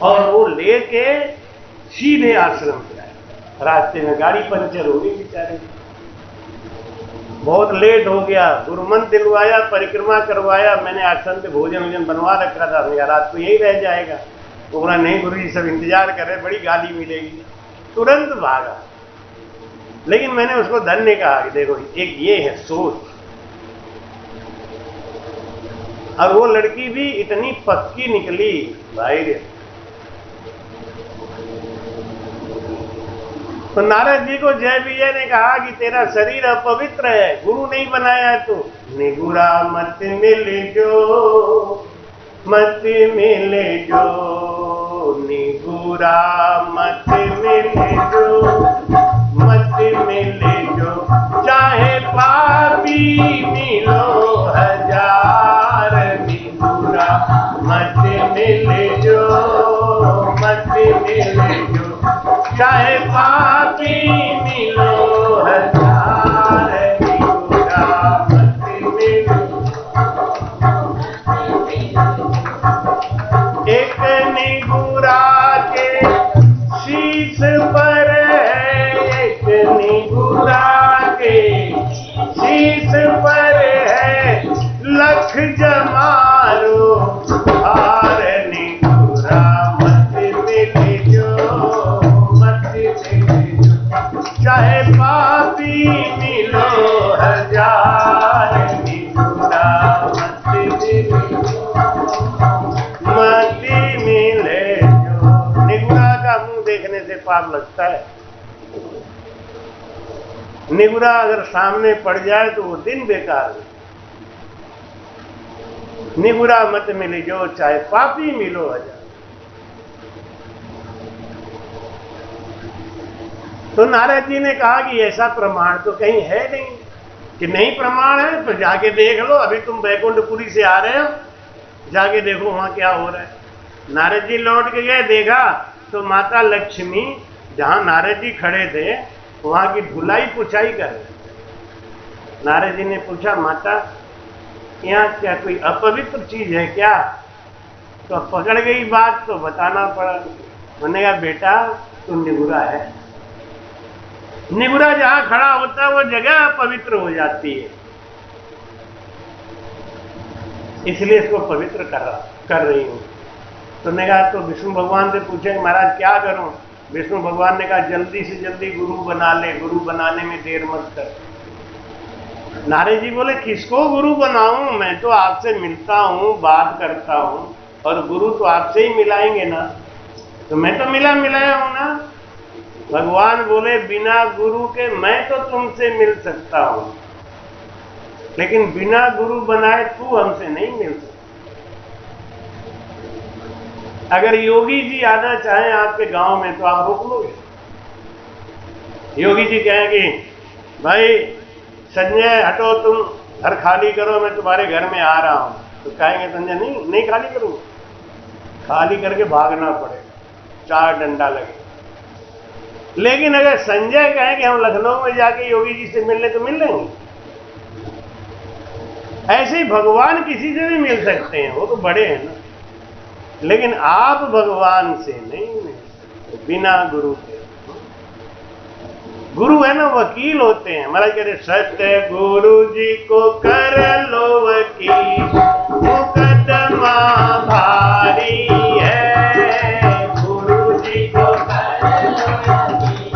Speaker 1: और वो लेके सीधे आश्रम पे आए। रास्ते में गाड़ी पंचर हो गई बेचारे, बहुत लेट हो गया। गुरु मंत्र दिलवाया, परिक्रमा करवाया। मैंने आश्रम पे भोजन वोजन बनवा रखा था, मेरा रात को यही रह जाएगा। तो बोला नहीं गुरुजी सब इंतजार कर रहे, बड़ी गाली मिलेगी। तुरंत भागा। लेकिन मैंने उसको धन्य कहा कि देखो एक ये है सोच। और वो लड़की भी इतनी पक्की निकली भाई रे। तो नारद जी को जय विजय ने कहा कि तेरा शरीर अपवित्र है, गुरु नहीं बनाया है तू। निगुरा मत मिले जो, मत मिले जो, निगुरा मत मिले जो, मत मिले जो, चाहे पापी मिलो हजार। निगुरा मत मिले जो, मत मिले जो, चाहे पापी मिलो हजार। निगुरा मत मिलो। एक निगुरा के शीश पर है, एक निगुरा के शीश पर है लख जमारो हार। निगुरा मत मिले जो, मत मिले जो, चाहे पापी मिलो हजार। निगुरा मत मिले जो, मत मिले जो। निगुरा का मुंह देखने से पाप लगता है। निगुरा अगर सामने पड़ जाए तो वो दिन बेकार है। निगुरा मत मिले जो, चाहे पापी मिलो हजार। तो नारद जी ने कहा कि ऐसा प्रमाण तो कहीं है नहीं। कि नहीं प्रमाण है तो जाके देख लो। अभी तुम बैकुंठपुरी से आ रहे हो, जाके देखो वहां क्या हो रहा है। नारद जी लौट के गए, देखा तो माता लक्ष्मी जहां नारद जी खड़े थे वहां की धुलाई पुछाई कर रहे। नारद जी ने पूछा माता यहाँ क्या कोई अपवित्र चीज है क्या? तो पकड़ गई बात तो बताना पड़ा। उन्होंने कहा बेटा तू निगुरा है। निगुरा जहां खड़ा होता है वो जगह पवित्र हो जाती है, इसलिए इसको पवित्र कर रही हूं। तो ने कहा तो विष्णु भगवान से पूछे महाराज क्या करूं? विष्णु भगवान ने कहा जल्दी से जल्दी गुरु बना ले, गुरु बनाने में देर मत कर। नारद जी बोले किसको गुरु बनाऊं? मैं तो आपसे मिलता हूं, बात करता हूं, और गुरु तो आपसे ही मिलाएंगे ना। तो मैं तो मिलाया हूं ना। भगवान बोले बिना गुरु के मैं तो तुमसे मिल सकता हूं, लेकिन बिना गुरु बनाए तू हमसे नहीं मिल सकता। अगर योगी जी आना चाहें आपके गांव में तो आप रोक लोगे? योगी जी कहेंगे भाई संजय हटो, तुम घर खाली करो, मैं तुम्हारे घर में आ रहा हूं। तो कहेंगे संजय नहीं खाली करूंगा। खाली करके भागना पड़ेगा, 4 डंडा लगे। लेकिन अगर संजय कहे कि हम लखनऊ में जाके योगी जी से मिलने, तो मिल लेंगे। ऐसे ही भगवान किसी से भी मिल सकते हैं, वो तो बड़े हैं ना। लेकिन आप भगवान से नहीं मिल सकते बिना गुरु के। गुरु है ना वकील होते हैं। महाराज कहते सत्य गुरु जी को कर लो वकील, मुकदमा भारी है। गुरु जी को कर लो वकील,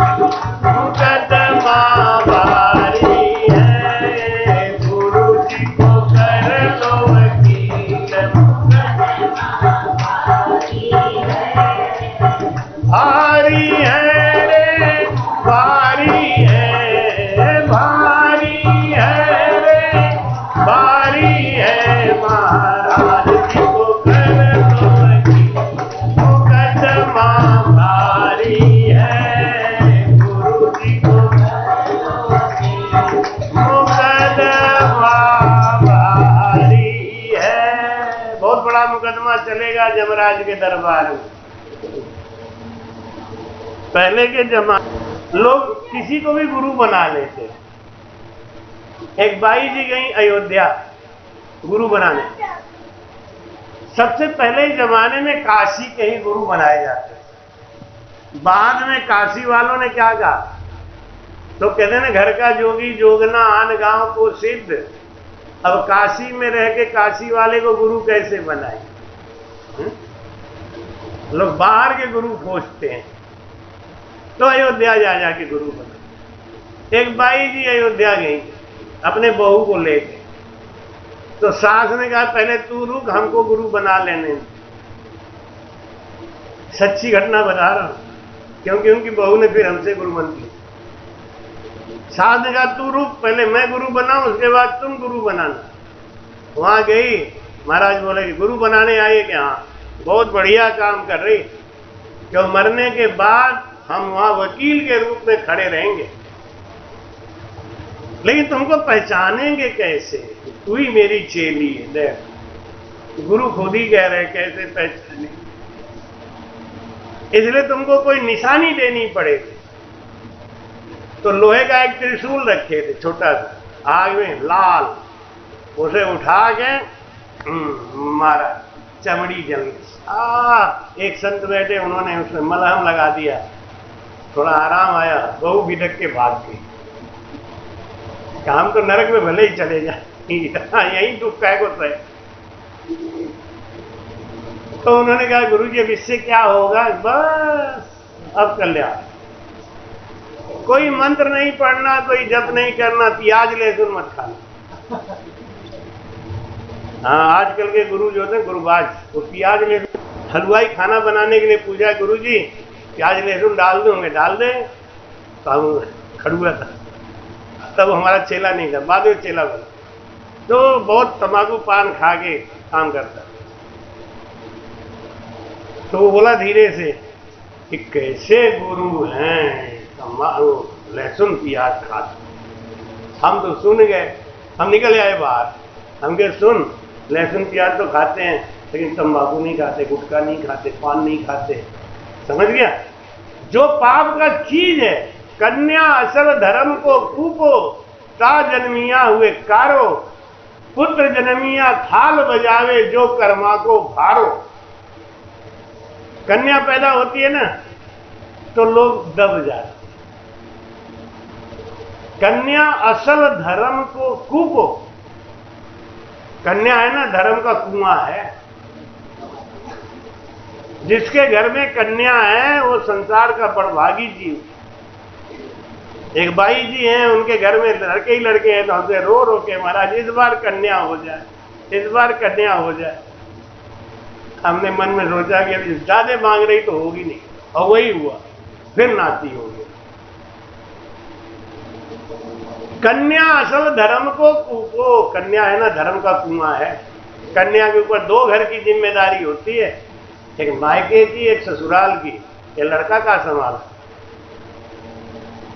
Speaker 1: मुकदमा भारी है। गुरु जी को कर लो वकील, भारी है रे भारी है, भारी है रे भारी है। महाराज जी को कर लो वकील। वहां चलेगा यमराज के दरबार में। पहले के जमाने लोग किसी को भी गुरु बना लेते। एक बाई जी गई अयोध्या गुरु बनाने। सबसे पहले जमाने में काशी के ही गुरु बनाए जाते थे। बाद में काशी वालों ने क्या कहा, तो कहते ना घर का जोगी जोगना आन गांव को सिद्ध। अब काशी में रह के काशी वाले को गुरु कैसे बनाए? लोग बाहर के गुरु खोजते हैं, तो अयोध्या जा जाके गुरु बना। एक बाई जी अयोध्या गई अपने बहू को लेके, तो सास ने कहा पहले तू रुक, हमको गुरु बना लेने। सच्ची घटना बता रहा हूं, क्योंकि उनकी बहू ने फिर हमसे गुरु बन ली। सास ने कहा तू रुक, पहले मैं गुरु बनाऊं, उसके बाद तुम गुरु बनाना। वहां गई, महाराज बोले कि गुरु बनाने आए क्या? हाँ, बहुत बढ़िया काम कर रही, क्यों मरने के बाद हम वहां वकील के रूप में खड़े रहेंगे, लेकिन तुमको पहचानेंगे कैसे? तू ही मेरी चेली है। देख, गुरु खुद ही कह रहे कैसे पहचाने, इसलिए तुमको कोई निशानी देनी पड़ेगी। तो लोहे का एक त्रिशूल रखे थे छोटा सा, आग में लाल, उसे उठा के मारा, चमड़ी जल गई। एक संत बैठे, उन्होंने उसमें मलहम लगा दिया, थोड़ा आराम आया। बहू बिदक के भाग गई। काम तो नरक में भले ही चले जाए, यही दुख का को सहे। तो उन्होंने कहा गुरु जी अब इससे क्या होगा? बस अब कल्याण। कोई मंत्र नहीं पढ़ना, कोई जप नहीं करना, प्याज लहसुन मत खाना। हाँ, आजकल के गुरु जो थे गुरुबाज, वो प्याज लहसुन, हलवाई खाना बनाने के लिए पूछा गुरु जी प्याज लहसुन डाल दूंगे? डाल दे। तो हम खड़ुआ था, तब हमारा चेला नहीं था, बाद में चेला बना। तो बहुत तंबाकू पान खा के काम करता। तो वो बोला धीरे से कि कैसे गुरु हैं, लहसुन प्याज खाते। हम तो सुन गए, हम निकल आए बाहर। हम कहे सुन, लहसुन प्याज तो खाते हैं, लेकिन तंबाकू नहीं खाते, गुटखा नहीं खाते, पान नहीं खाते। समझ गया? जो पाप का चीज है, कन्या असल धर्म को कूपो, ता जन्मिया हुए कारो, पुत्र जन्मिया थाल बजावे, जो कर्मा को भारो। कन्या पैदा होती है ना, तो लोग दब जाते। कन्या असल धर्म को कूपो। कन्या है ना, धर्म का कुआं है। जिसके घर में कन्या है वो संसार का बड़भागी जीव। एक बाई जी हैं, उनके घर में लड़के ही लड़के हैं, तो हमसे रो रो के महाराज इस बार कन्या हो जाए, इस बार कन्या हो जाए। हमने मन में सोचा कि अभी ज्यादा मांग रही तो होगी नहीं, और वही हुआ, फिर नाती हो गई। कन्या असल धर्म को कूपो। कन्या है ना, धर्म का कुआं है। कन्या के ऊपर दो घर की जिम्मेदारी होती है, एक मायके की, एक ससुराल की। ये लड़का का संभाल।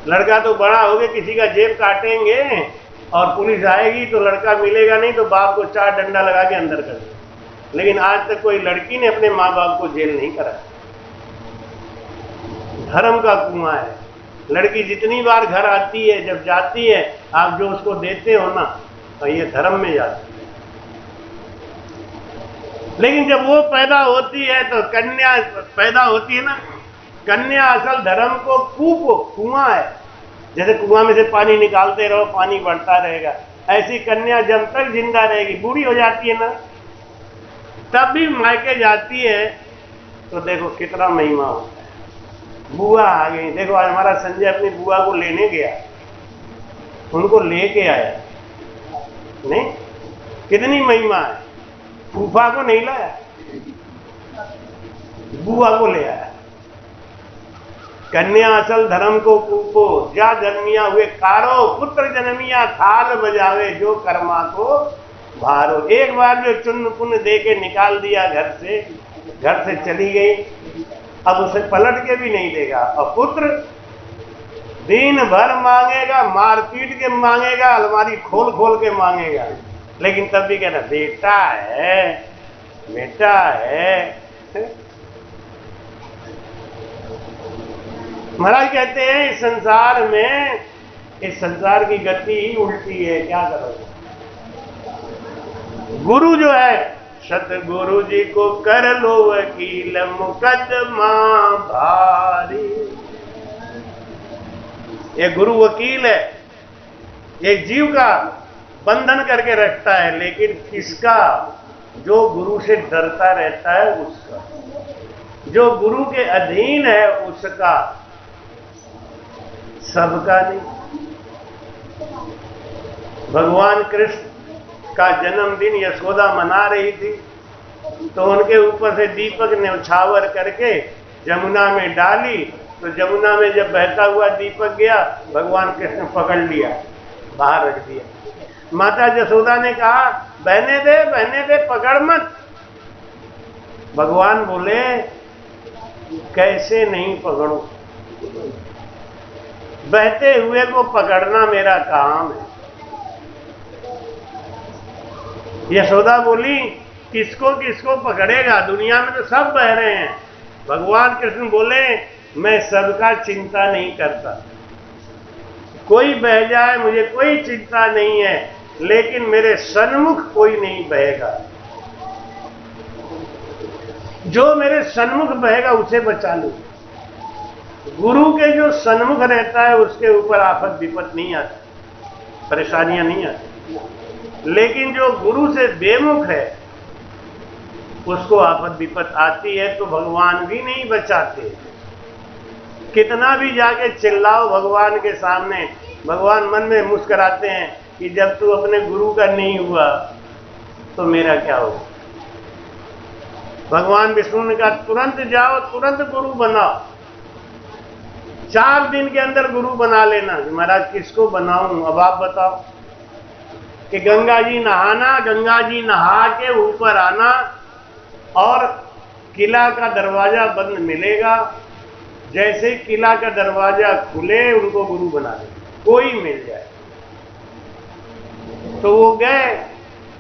Speaker 1: लड़का तो बड़ा हो गया, किसी का जेब काटेंगे और पुलिस आएगी तो लड़का मिलेगा नहीं, तो बाप को 4 डंडा लगा के अंदर कर दे। लेकिन आज तक कोई लड़की ने अपने माँ बाप को जेल नहीं करा। धर्म का कुआं है। लड़की जितनी बार घर आती है, जब जाती है, आप जो उसको देते हो ना, तो ये धर्म में जाती है। लेकिन जब वो पैदा होती है, तो कन्या पैदा होती है ना, कन्या असल धर्म को कूपो, कुआं है। जैसे कुआं में से पानी निकालते रहो, पानी बढ़ता रहेगा, ऐसी कन्या जब तक जिंदा रहेगी, बूढ़ी हो जाती है ना, तब भी मायके जाती है, तो देखो कितना महिमा होता है। बुआ आ गई, देखो आज हमारा संजय अपनी बुआ को लेने गया, उनको लेके आया नहीं, कितनी महिमा है। फूफा को नहीं लाया, बुआ को ले आया। कन्या असल धर्म को कूपो, जा जन्मिया हुए कारो, पुत्र जन्मिया थाल बजावे, जो कर्मा को भारो। एक बार जो चुन्न पुण्य दे के निकाल दिया घर से चली गई, अब उसे पलट के भी नहीं देगा। और पुत्र दिन भर मांगेगा, मार पीट के मांगेगा, अलमारी खोल खोल के मांगेगा, लेकिन तब भी कहना बेटा है, बेटा है। महाराज कहते हैं इस संसार की गति ही उल्टी है, क्या करोगे। गुरु जो है, सतगुरु जी को कर लो वकील, मुकदमा भारी। ये गुरु वकील है, एक जीव का बंधन करके रखता है, लेकिन किसका? जो गुरु से डरता रहता है उसका, जो गुरु के अधीन है उसका, सबका नहीं। भगवान कृष्ण का जन्मदिन यशोदा मना रही थी, तो उनके ऊपर से दीपक ने उछावर करके जमुना में डाली, तो जमुना में जब बहता हुआ दीपक गया, भगवान कृष्ण पकड़ लिया, बाहर रख दिया। माता यशोदा ने कहा बहने दे, पकड़ मत। भगवान बोले कैसे नहीं पकड़ो, बहते हुए को पकड़ना मेरा काम है। यशोदा बोली किसको किसको पकड़ेगा, दुनिया में तो सब बह रहे हैं। भगवान कृष्ण बोले मैं सबका चिंता नहीं करता, कोई बह जाए मुझे कोई चिंता नहीं है, लेकिन मेरे सन्मुख कोई नहीं बहेगा। जो मेरे सन्मुख बहेगा उसे बचा लूं। गुरु के जो सन्मुख रहता है उसके ऊपर आफत विपत नहीं आती, परेशानियां नहीं आती, लेकिन जो गुरु से बेमुख है उसको आफत विपत आती है, तो भगवान भी नहीं बचाते। कितना भी जाके चिल्लाओ भगवान के सामने, भगवान मन में मुस्कुराते हैं कि जब तू अपने गुरु का नहीं हुआ तो मेरा क्या होगा। भगवान विष्णु ने कहा तुरंत जाओ, तुरंत गुरु बनाओ, 4 दिन के अंदर गुरु बना लेना। महाराज किसको बनाऊं, अब आप बताओ। कि गंगा जी नहाना, गंगा जी नहा के ऊपर आना, और किला का दरवाजा बंद मिलेगा, जैसे किला का दरवाजा खुले उनको गुरु बना दे, कोई मिल जाए। तो वो गए,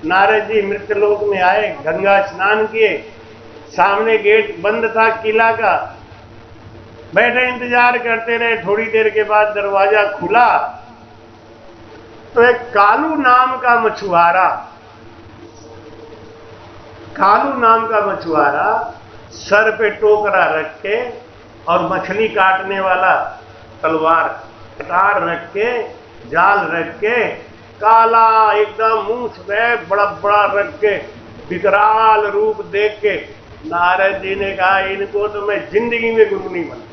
Speaker 1: नारद जी मृत्यलोक में आए, गंगा स्नान किए, सामने गेट बंद था किला का, बैठे इंतजार करते रहे। थोड़ी देर के बाद दरवाजा खुला, तो एक कालू नाम का मछुआरा सर पे टोकरा रख के और मछली काटने वाला तलवार कटार रख के, जाल रख के, काला एकदम मूंछ में बड़ा बड़ा रख के, विकराल रूप देख के नारद जी ने कहा इनको तो मैं जिंदगी में गुरु नहीं बना।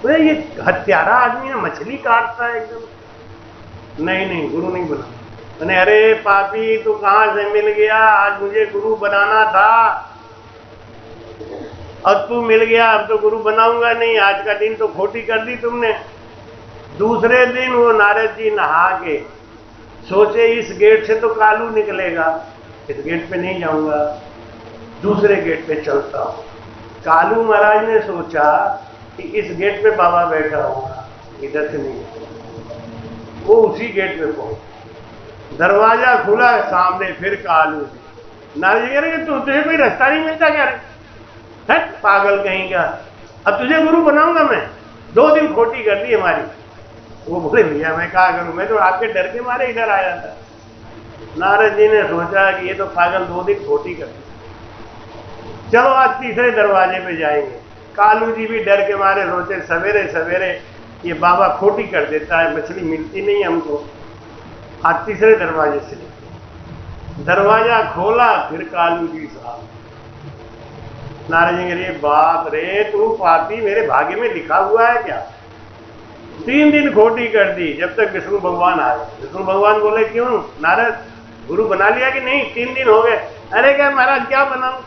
Speaker 1: तो ये हत्यारा आदमी है, मछली काटता है एकदम, नहीं गुरु नहीं बना। मैंने अरे पापी तू कहां से मिल गया, आज मुझे गुरु बनाना था, अब तू मिल गया, अब तो गुरु बनाऊंगा नहीं, आज का दिन तो खोटी कर दी तुमने। दूसरे दिन वो नारद जी नहा के सोचे इस गेट से तो कालू निकलेगा, इस गेट पे नहीं जाऊंगा, दूसरे गेट पे चलता हूं। कालू महाराज ने सोचा कि इस गेट पे बाबा बैठा होगा, इधर से नहीं, वो उसी गेट पे पहुंच, दरवाजा खुला, सामने फिर कालू जी। नारद जी कह रहे तुझे कोई रास्ता नहीं मिलता क्या रे, है पागल कहीं का, अब तुझे गुरु बनाऊंगा मैं, 2 दिन खोटी कर दी हमारी। वो बोले भैया मैं क्या करूं, मैं तो आपके डर के मारे इधर आया था। नारद जी ने सोचा कि ये तो पागल 2 दिन खोटी कर दी, चलो आज तीसरे दरवाजे पे जाएंगे। कालू जी भी डर के मारे सोचे सवेरे सवेरे ये बाबा खोटी कर देता है, मछली मिलती नहीं हमको, आज तीसरे दरवाजे से। दरवाजा खोला, फिर कालू जी साहब। नारद जी कह रहे बाप रे तू पापी, मेरे भाग्य में लिखा हुआ है क्या, 3 दिन खोटी कर दी, जब तक विष्णु भगवान आ गए। विष्णु भगवान बोले क्यों नारद गुरु बना लिया कि नहीं, 3 दिन हो गए। अरे क्या महाराज क्या बनाऊं,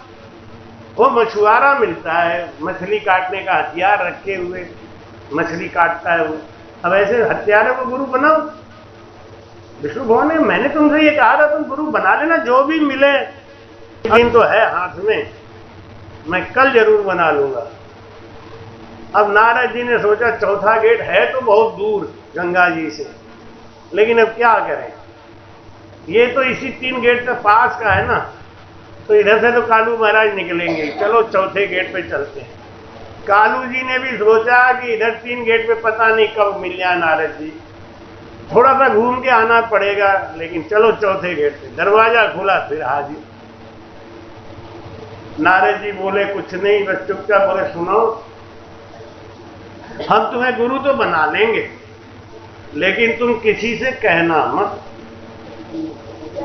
Speaker 1: वो मछुआरा मिलता है, मछली काटने का हथियार रखे हुए मछली काटता है वो, अब ऐसे हथियारों को गुरु बनाओ। विष्णु भगवान ने मैंने तुमसे ये कहा था तुम गुरु बना लेना, जो भी मिले, दिन तो है हाथ में, मैं कल जरूर बना लूंगा। अब नारद जी ने सोचा चौथा गेट है तो बहुत दूर गंगा जी से, लेकिन अब क्या करें, ये तो इसी 3 गेट के पास का है ना, तो इधर से तो कालू महाराज निकलेंगे, चलो चौथे गेट पे चलते हैं। कालू जी ने भी सोचा कि इधर 3 गेट पे पता नहीं कब मिल जाए नारद जी, थोड़ा सा घूम के आना पड़ेगा, लेकिन चलो चौथे गेट पे। दरवाजा खुला, फिर हाजिर। नारद जी बोले कुछ नहीं, बस चुपचाप बोले सुनो, हम तुम्हें गुरु तो बना लेंगे, लेकिन तुम किसी से कहना मत,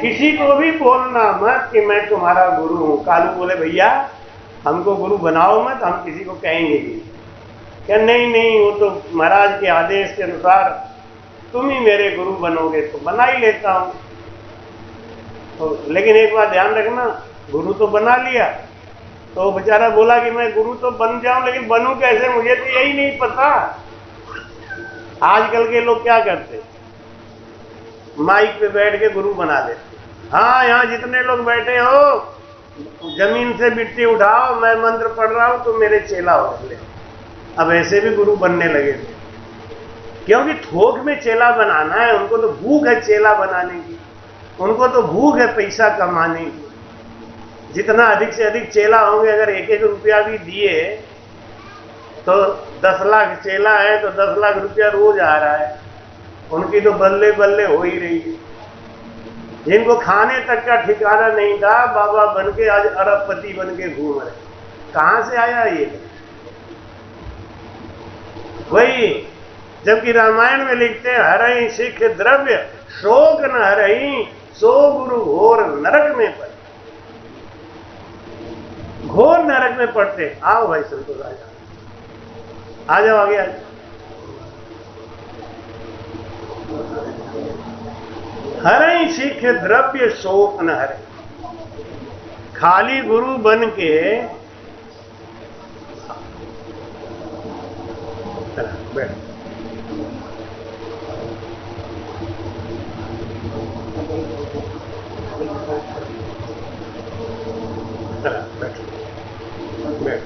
Speaker 1: किसी को भी बोलना मत कि मैं तुम्हारा गुरु हूं। कालू बोले भैया हमको गुरु बनाओ मत, हम किसी को कहेंगे नहीं। क्या नहीं नहीं, वो तो महाराज के आदेश के अनुसार तुम ही मेरे गुरु बनोगे तो बना ही लेता हूं। तो लेकिन एक बात ध्यान रखना, गुरु तो बना लिया, तो बेचारा बोला कि मैं गुरु तो बन जाऊं, लेकिन बनूं कैसे, मुझे तो यही नहीं पता। आजकल के लोग क्या करते, माइक पे बैठ के गुरु बना लेते। हाँ, यहाँ जितने लोग बैठे हो जमीन से मिट्टी उठाओ, मैं मंत्र पढ़ रहा हूं तो मेरे चेला हो गए। अब ऐसे भी गुरु बनने लगे थे, क्योंकि थोक में चेला बनाना है। उनको तो भूख है चेला बनाने की, उनको तो भूख है पैसा कमाने की। जितना अधिक से अधिक चेला होंगे, अगर 1-1 रुपया भी दिए तो 10 लाख चेला है तो 10 लाख रुपया रोज आ रहा है, उनकी तो बल्ले बल्ले हो ही रही है। जिनको खाने तक का ठिकाना नहीं था, बाबा बन के आज अरबपति बन के घूम रहे। कहां से आया ये? वही जबकि रामायण में लिखते हैं, हरई सिख द्रव्य शोक न हरई, सो गुरु घोर नरक में पड़े। घोर नरक में पड़ते। आओ भाई संतोष, आ जाओ आगे आ जाओ। हरई सिख द्रव्य शोक न हरे, खाली गुरु बन के बैठ। बैठ।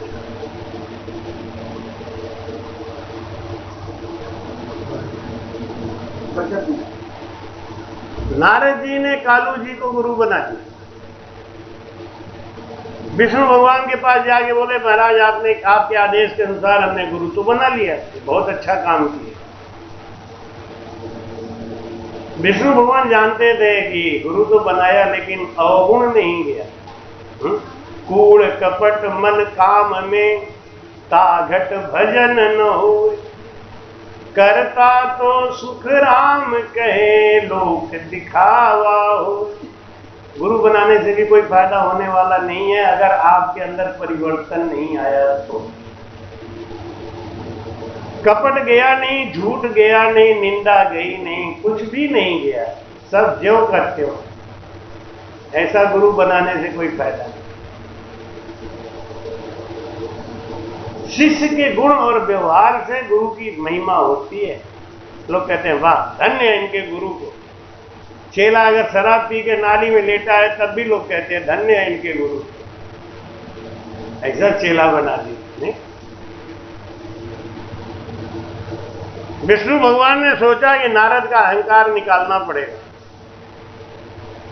Speaker 1: नारद जी ने कालू जी को गुरु बना दिया। विष्णु भगवान के पास जाके बोले महाराज आपने आपके आदेश के अनुसार हमने गुरु तो बना लिया, बहुत अच्छा काम किया। विष्णु भगवान जानते थे कि गुरु तो बनाया लेकिन अवगुण नहीं गया। कूड़ कपट मन काम में ताघट भजन न हो, करता तो सुख राम कहे लोक दिखावा हो। गुरु बनाने से भी कोई फायदा होने वाला नहीं है अगर आपके अंदर परिवर्तन नहीं आया तो। कपट गया नहीं, झूठ गया नहीं, निंदा गई नहीं, कुछ भी नहीं गया, सब ज्यों करते हो। ऐसा गुरु बनाने से कोई फायदा नहीं। शिष्य के गुण और व्यवहार से गुरु की महिमा होती है। लोग कहते हैं वाह धन्य है इनके गुरु को। चेला अगर शराब पी के नाली में लेटा है तब भी लोग कहते हैं धन्य है इनके गुरु। ऐसा चेला बना दिया। विष्णु भगवान ने सोचा कि नारद का अहंकार निकालना पड़ेगा,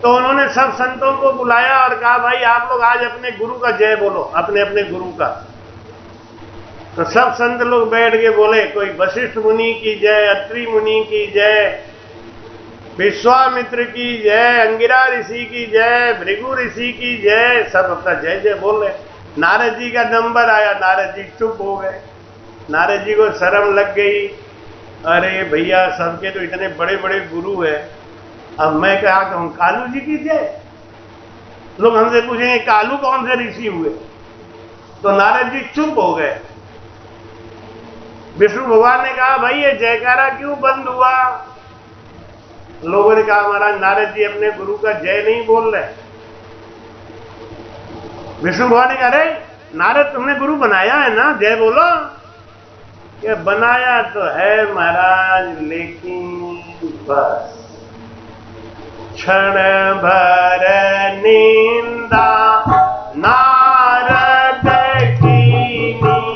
Speaker 1: तो उन्होंने सब संतों को बुलाया और कहा भाई आप लोग आज अपने गुरु का जय बोलो, अपने अपने गुरु का। तो सब संत लोग बैठ के बोले, कोई वशिष्ठ मुनि की जय, अत्रि मुनि की जय, विश्वामित्र की जय, अंगिरा ऋषि की जय, भृगु ऋषि की जय। सब अपना जय जय बोल रहे। नारद जी का नंबर आया, नारद जी चुप हो गए। नारद जी को शर्म लग गई, अरे भैया सबके तो इतने बड़े बड़े गुरु है, अब मैं क्या कहूं कालू जी की जय। लोग हमसे पूछेंगे कालू कौन से ऋषि हुए, तो नारद जी चुप हो गए। विष्णु भगवान ने कहा भाई ये जयकारा क्यों बंद हुआ? लोगों ने कहा महाराज नारद जी अपने गुरु का जय नहीं बोल रहे। विष्णु भगवान ने कहा अरे नारद तुमने गुरु बनाया है ना, जय बोलो। ये बनाया तो है महाराज, लेकिन बस क्षण भर निंदा नारद की, क्षण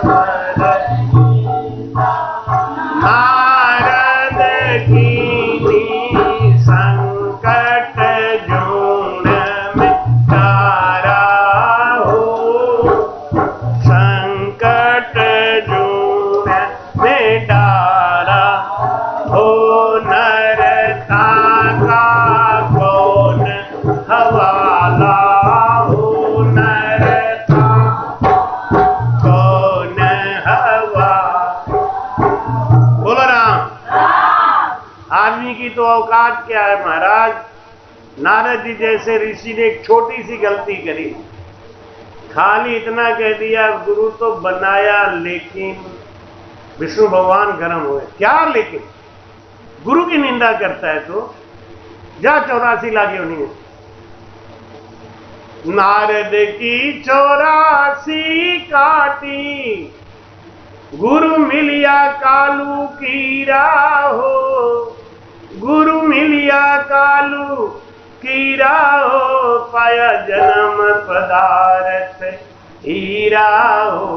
Speaker 1: भर नारद की, संकट जोन में आदमी की तो औकात क्या है महाराज। नारद जी जैसे ऋषि ने एक छोटी सी गलती करी, खाली इतना कह दिया गुरु तो बनाया लेकिन विष्णु भगवान गर्म हुए। क्या लेकिन? गुरु की निंदा करता है तो जा 84 लाख योनि में। नारद की 84 काटी, गुरु मिलिया कालू की राहो, गुरु मिलिया कालू की राहो, पाया जन्म पदार्थ हीरा हो,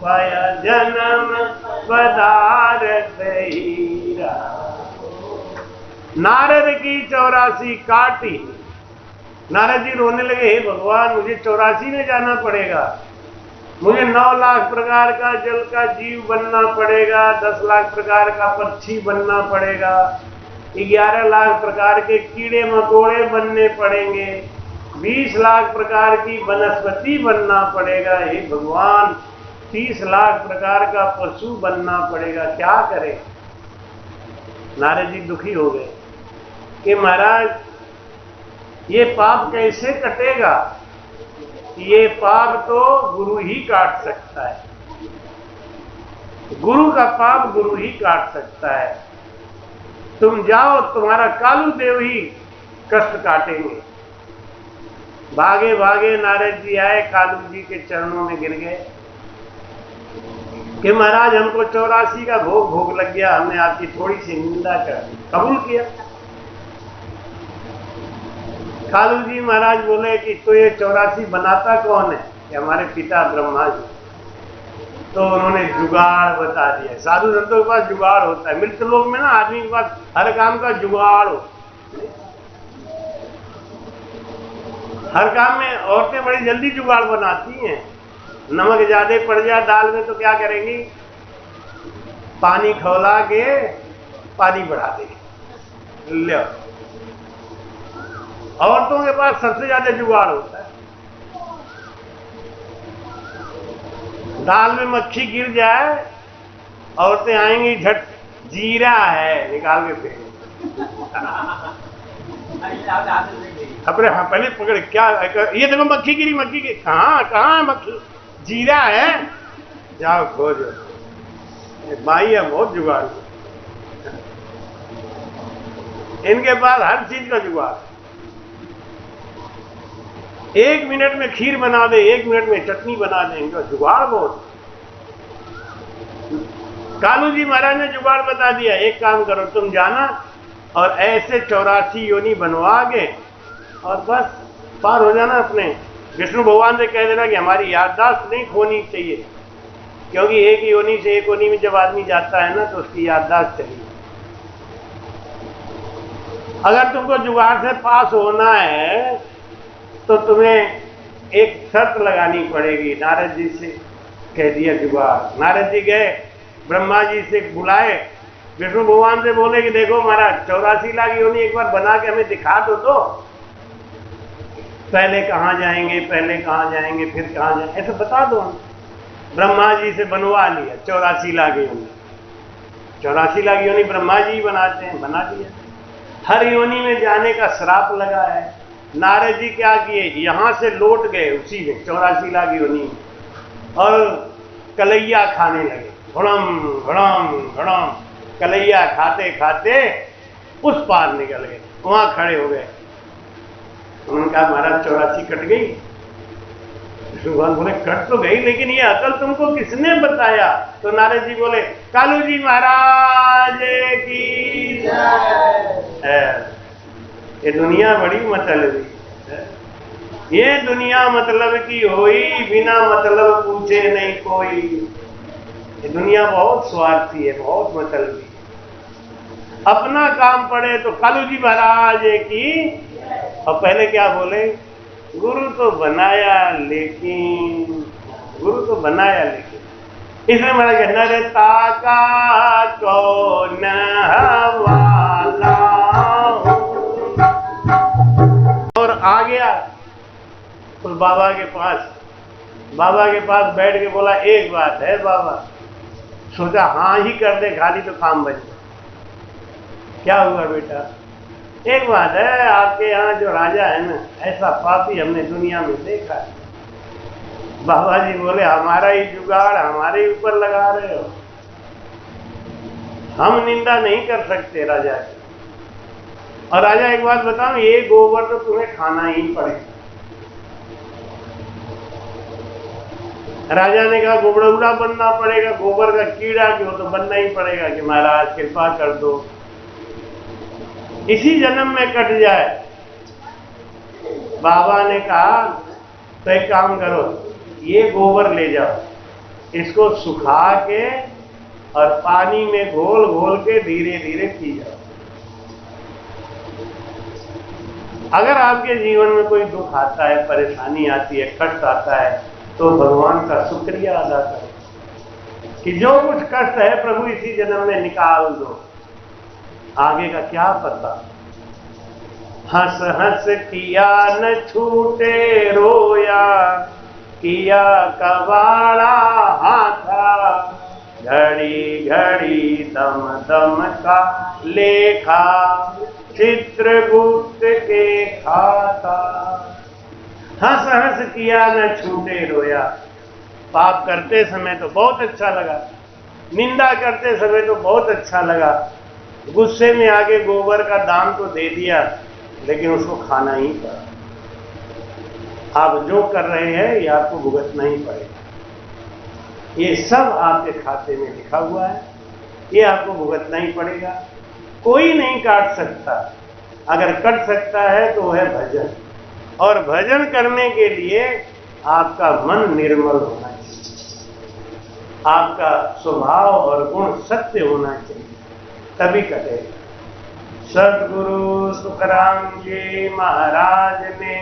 Speaker 1: पाया जन्म पदार्थ हीरा। नारद की 84 काटी। नारद जी रोने लगे, हे भगवान मुझे 84 में जाना पड़ेगा, मुझे 9 लाख प्रकार का जल का जीव बनना पड़ेगा, 10 लाख प्रकार का पक्षी बनना पड़ेगा, 11 लाख प्रकार के कीड़े मकोड़े बनने पड़ेंगे, 20 लाख प्रकार की वनस्पति बनना पड़ेगा। हे भगवान 30 लाख प्रकार का पशु बनना पड़ेगा, क्या करें? नारद जी दुखी हो गए कि महाराज ये पाप कैसे कटेगा? ये पाप तो गुरु ही काट सकता है, गुरु का पाप गुरु ही काट सकता है। तुम जाओ, तुम्हारा कालू देव ही कष्ट काटेंगे। भागे भागे नारद जी आए, कालू जी के चरणों में गिर गए कि महाराज हमको 84 का भोग भोग लग गया, हमने आपकी थोड़ी सी निंदा कर दी, कबूल किया। कालू जी महाराज बोले कि तो ये 84 बनाता कौन है? कि हमारे पिता ब्रह्मा जी। तो उन्होंने जुगाड़ बता दिया। साधु संतों के पास जुगाड़ होता है, मृत लोक में ना आदमी के पास हर काम का जुगाड़ हो। हर काम में औरतें बड़ी जल्दी जुगाड़ बनाती हैं। नमक ज्यादा पड़ जाए दाल में तो क्या करेंगी? पानी खौला के पानी बढ़ा देंगे। लो, औरतों के पास सबसे ज्यादा जुगाड़ होता है। दाल में मक्खी गिर जाए, औरतें आएंगी झट, जीरा है, निकाल के फेंक। अपने हाँ पहले पकड़े, क्या ये देखो मक्खी गिरी, मक्खी गिरी, कहाँ है मक्खी? जीरा है, जाओ खोजो। माई है बहुत जुगाड़, इनके पास हर चीज का जुगाड़। 1 मिनट में खीर बना दे, 1 मिनट में चटनी बना दे, इनका जुगाड़ बहुत। कालू जी महाराज ने जुगाड़ बता दिया, एक काम करो तुम जाना और ऐसे 84 योनि बनवा के और बस पार हो जाना। अपने विष्णु भगवान से कह देना कि हमारी याददाश्त नहीं खोनी चाहिए, क्योंकि एक योनि से एक योनि में जब आदमी जाता है ना तो उसकी याददाश्त चाहिए। अगर तुमको जुगाड़ से पास होना है तो तुम्हें एक शर्त लगानी पड़ेगी। नारद जी से कह दिया जुगाड़। नारद जी गए, ब्रह्मा जी से बुलाए, विष्णु भगवान से बोले कि देखो महाराज 84 लाख योनि एक बार बना के हमें दिखा दो पहले कहाँ जाएंगे, पहले कहाँ जाएंगे, फिर कहाँ जाएंगे, ऐसा बता दो। हम ब्रह्मा जी से बनवा लिया 84 लाख योनि। 84 लाख योनि ब्रह्मा जी बनाते हैं, बना दिया। हर योनि में जाने का श्राप लगा है। नारद जी क्या किए, यहां से लौट गए उसी में 84 लाख योनि में और कलैया खाने लगे। घड़म घड़म घड़म कलैया खाते खाते उस पार निकल गए, वहां खड़े हो गए। उन्होंने कहा महाराज 84 कट गई। भगवान बोले कट तो गई, लेकिन ये अकल तुमको किसने बताया? तो नारद जी बोले कालू जी महाराज की जय। ये दुनिया बड़ी मतलबी है, ये दुनिया मतलब की होई, बिना मतलब पूछे नहीं कोई। ये दुनिया बहुत स्वार्थी है, बहुत मतलबी है। अपना काम पड़े तो कालू जी महाराज की। और पहले क्या बोले, गुरु तो बनाया लेकिन, गुरु तो बनाया लेकिन। इसमें महाराज कहना नरता का कौन वाला और आ गया उस बाबा के पास। बाबा के पास बैठ के बोला एक बात है बाबा। सोचा हाँ ही कर दे खाली तो काम बन जाए। क्या हुआ बेटा? एक बात है, आपके यहाँ जो राजा है ना, ऐसा पापी हमने दुनिया में देखा है। बाबा जी बोले हमारा ही जुगाड़ हमारे ऊपर लगा रहे हो, हम निंदा नहीं कर सकते राजा की। और राजा एक बात बताऊं, ये गोबर तो तुम्हें खाना ही पड़ेगा। राजा ने कहा गोबड़ौरा बनना पड़ेगा, गोबर का कीड़ा क्यों, तो बनना ही पड़ेगा कि महाराज कृपा कर दो, इसी जन्म में कट जाए। बाबा ने कहा तो एक काम करो, ये गोबर ले जाओ, इसको सुखा के और पानी में घोल घोल के धीरे धीरे पी जाओ। अगर आपके जीवन में कोई दुख आता है, परेशानी आती है, कष्ट आता है, तो भगवान का शुक्रिया अदा करो कि जो कुछ कष्ट है प्रभु इसी जन्म में निकाल दो, आगे का क्या पता। हंस हंस किया न छूटे रोया, किया कबाड़ा हाथा, घड़ी घड़ी दम दम का लेखा, चित्रगुप्त के खाता। हंस हंस किया न छूटे रोया। पाप करते समय तो बहुत अच्छा लगा, निंदा करते समय तो बहुत अच्छा लगा, गुस्से में आके गोबर का दान तो दे दिया, लेकिन उसको खाना ही पड़ा। आप जो कर रहे हैं ये आपको भुगतना ही पड़ेगा। ये सब आपके खाते में लिखा हुआ है, ये आपको भुगतना ही पड़ेगा। कोई नहीं काट सकता, अगर कट सकता है तो वह भजन, और भजन करने के लिए आपका मन निर्मल होना चाहिए, आपका स्वभाव और गुण सत्य होना चाहिए, तभी कटेगा। सदगुरु सुखराम जी महाराज ने,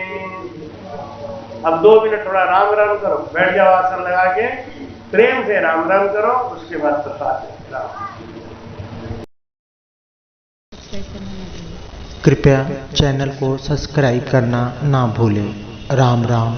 Speaker 1: अब 2 मिनट थोड़ा राम राम करो, बैठ जाओ आसन लगा के, प्रेम से राम राम करो, उसके बाद प्रसाद राम।
Speaker 2: कृपया चैनल को सब्सक्राइब करना ना भूलें। राम राम।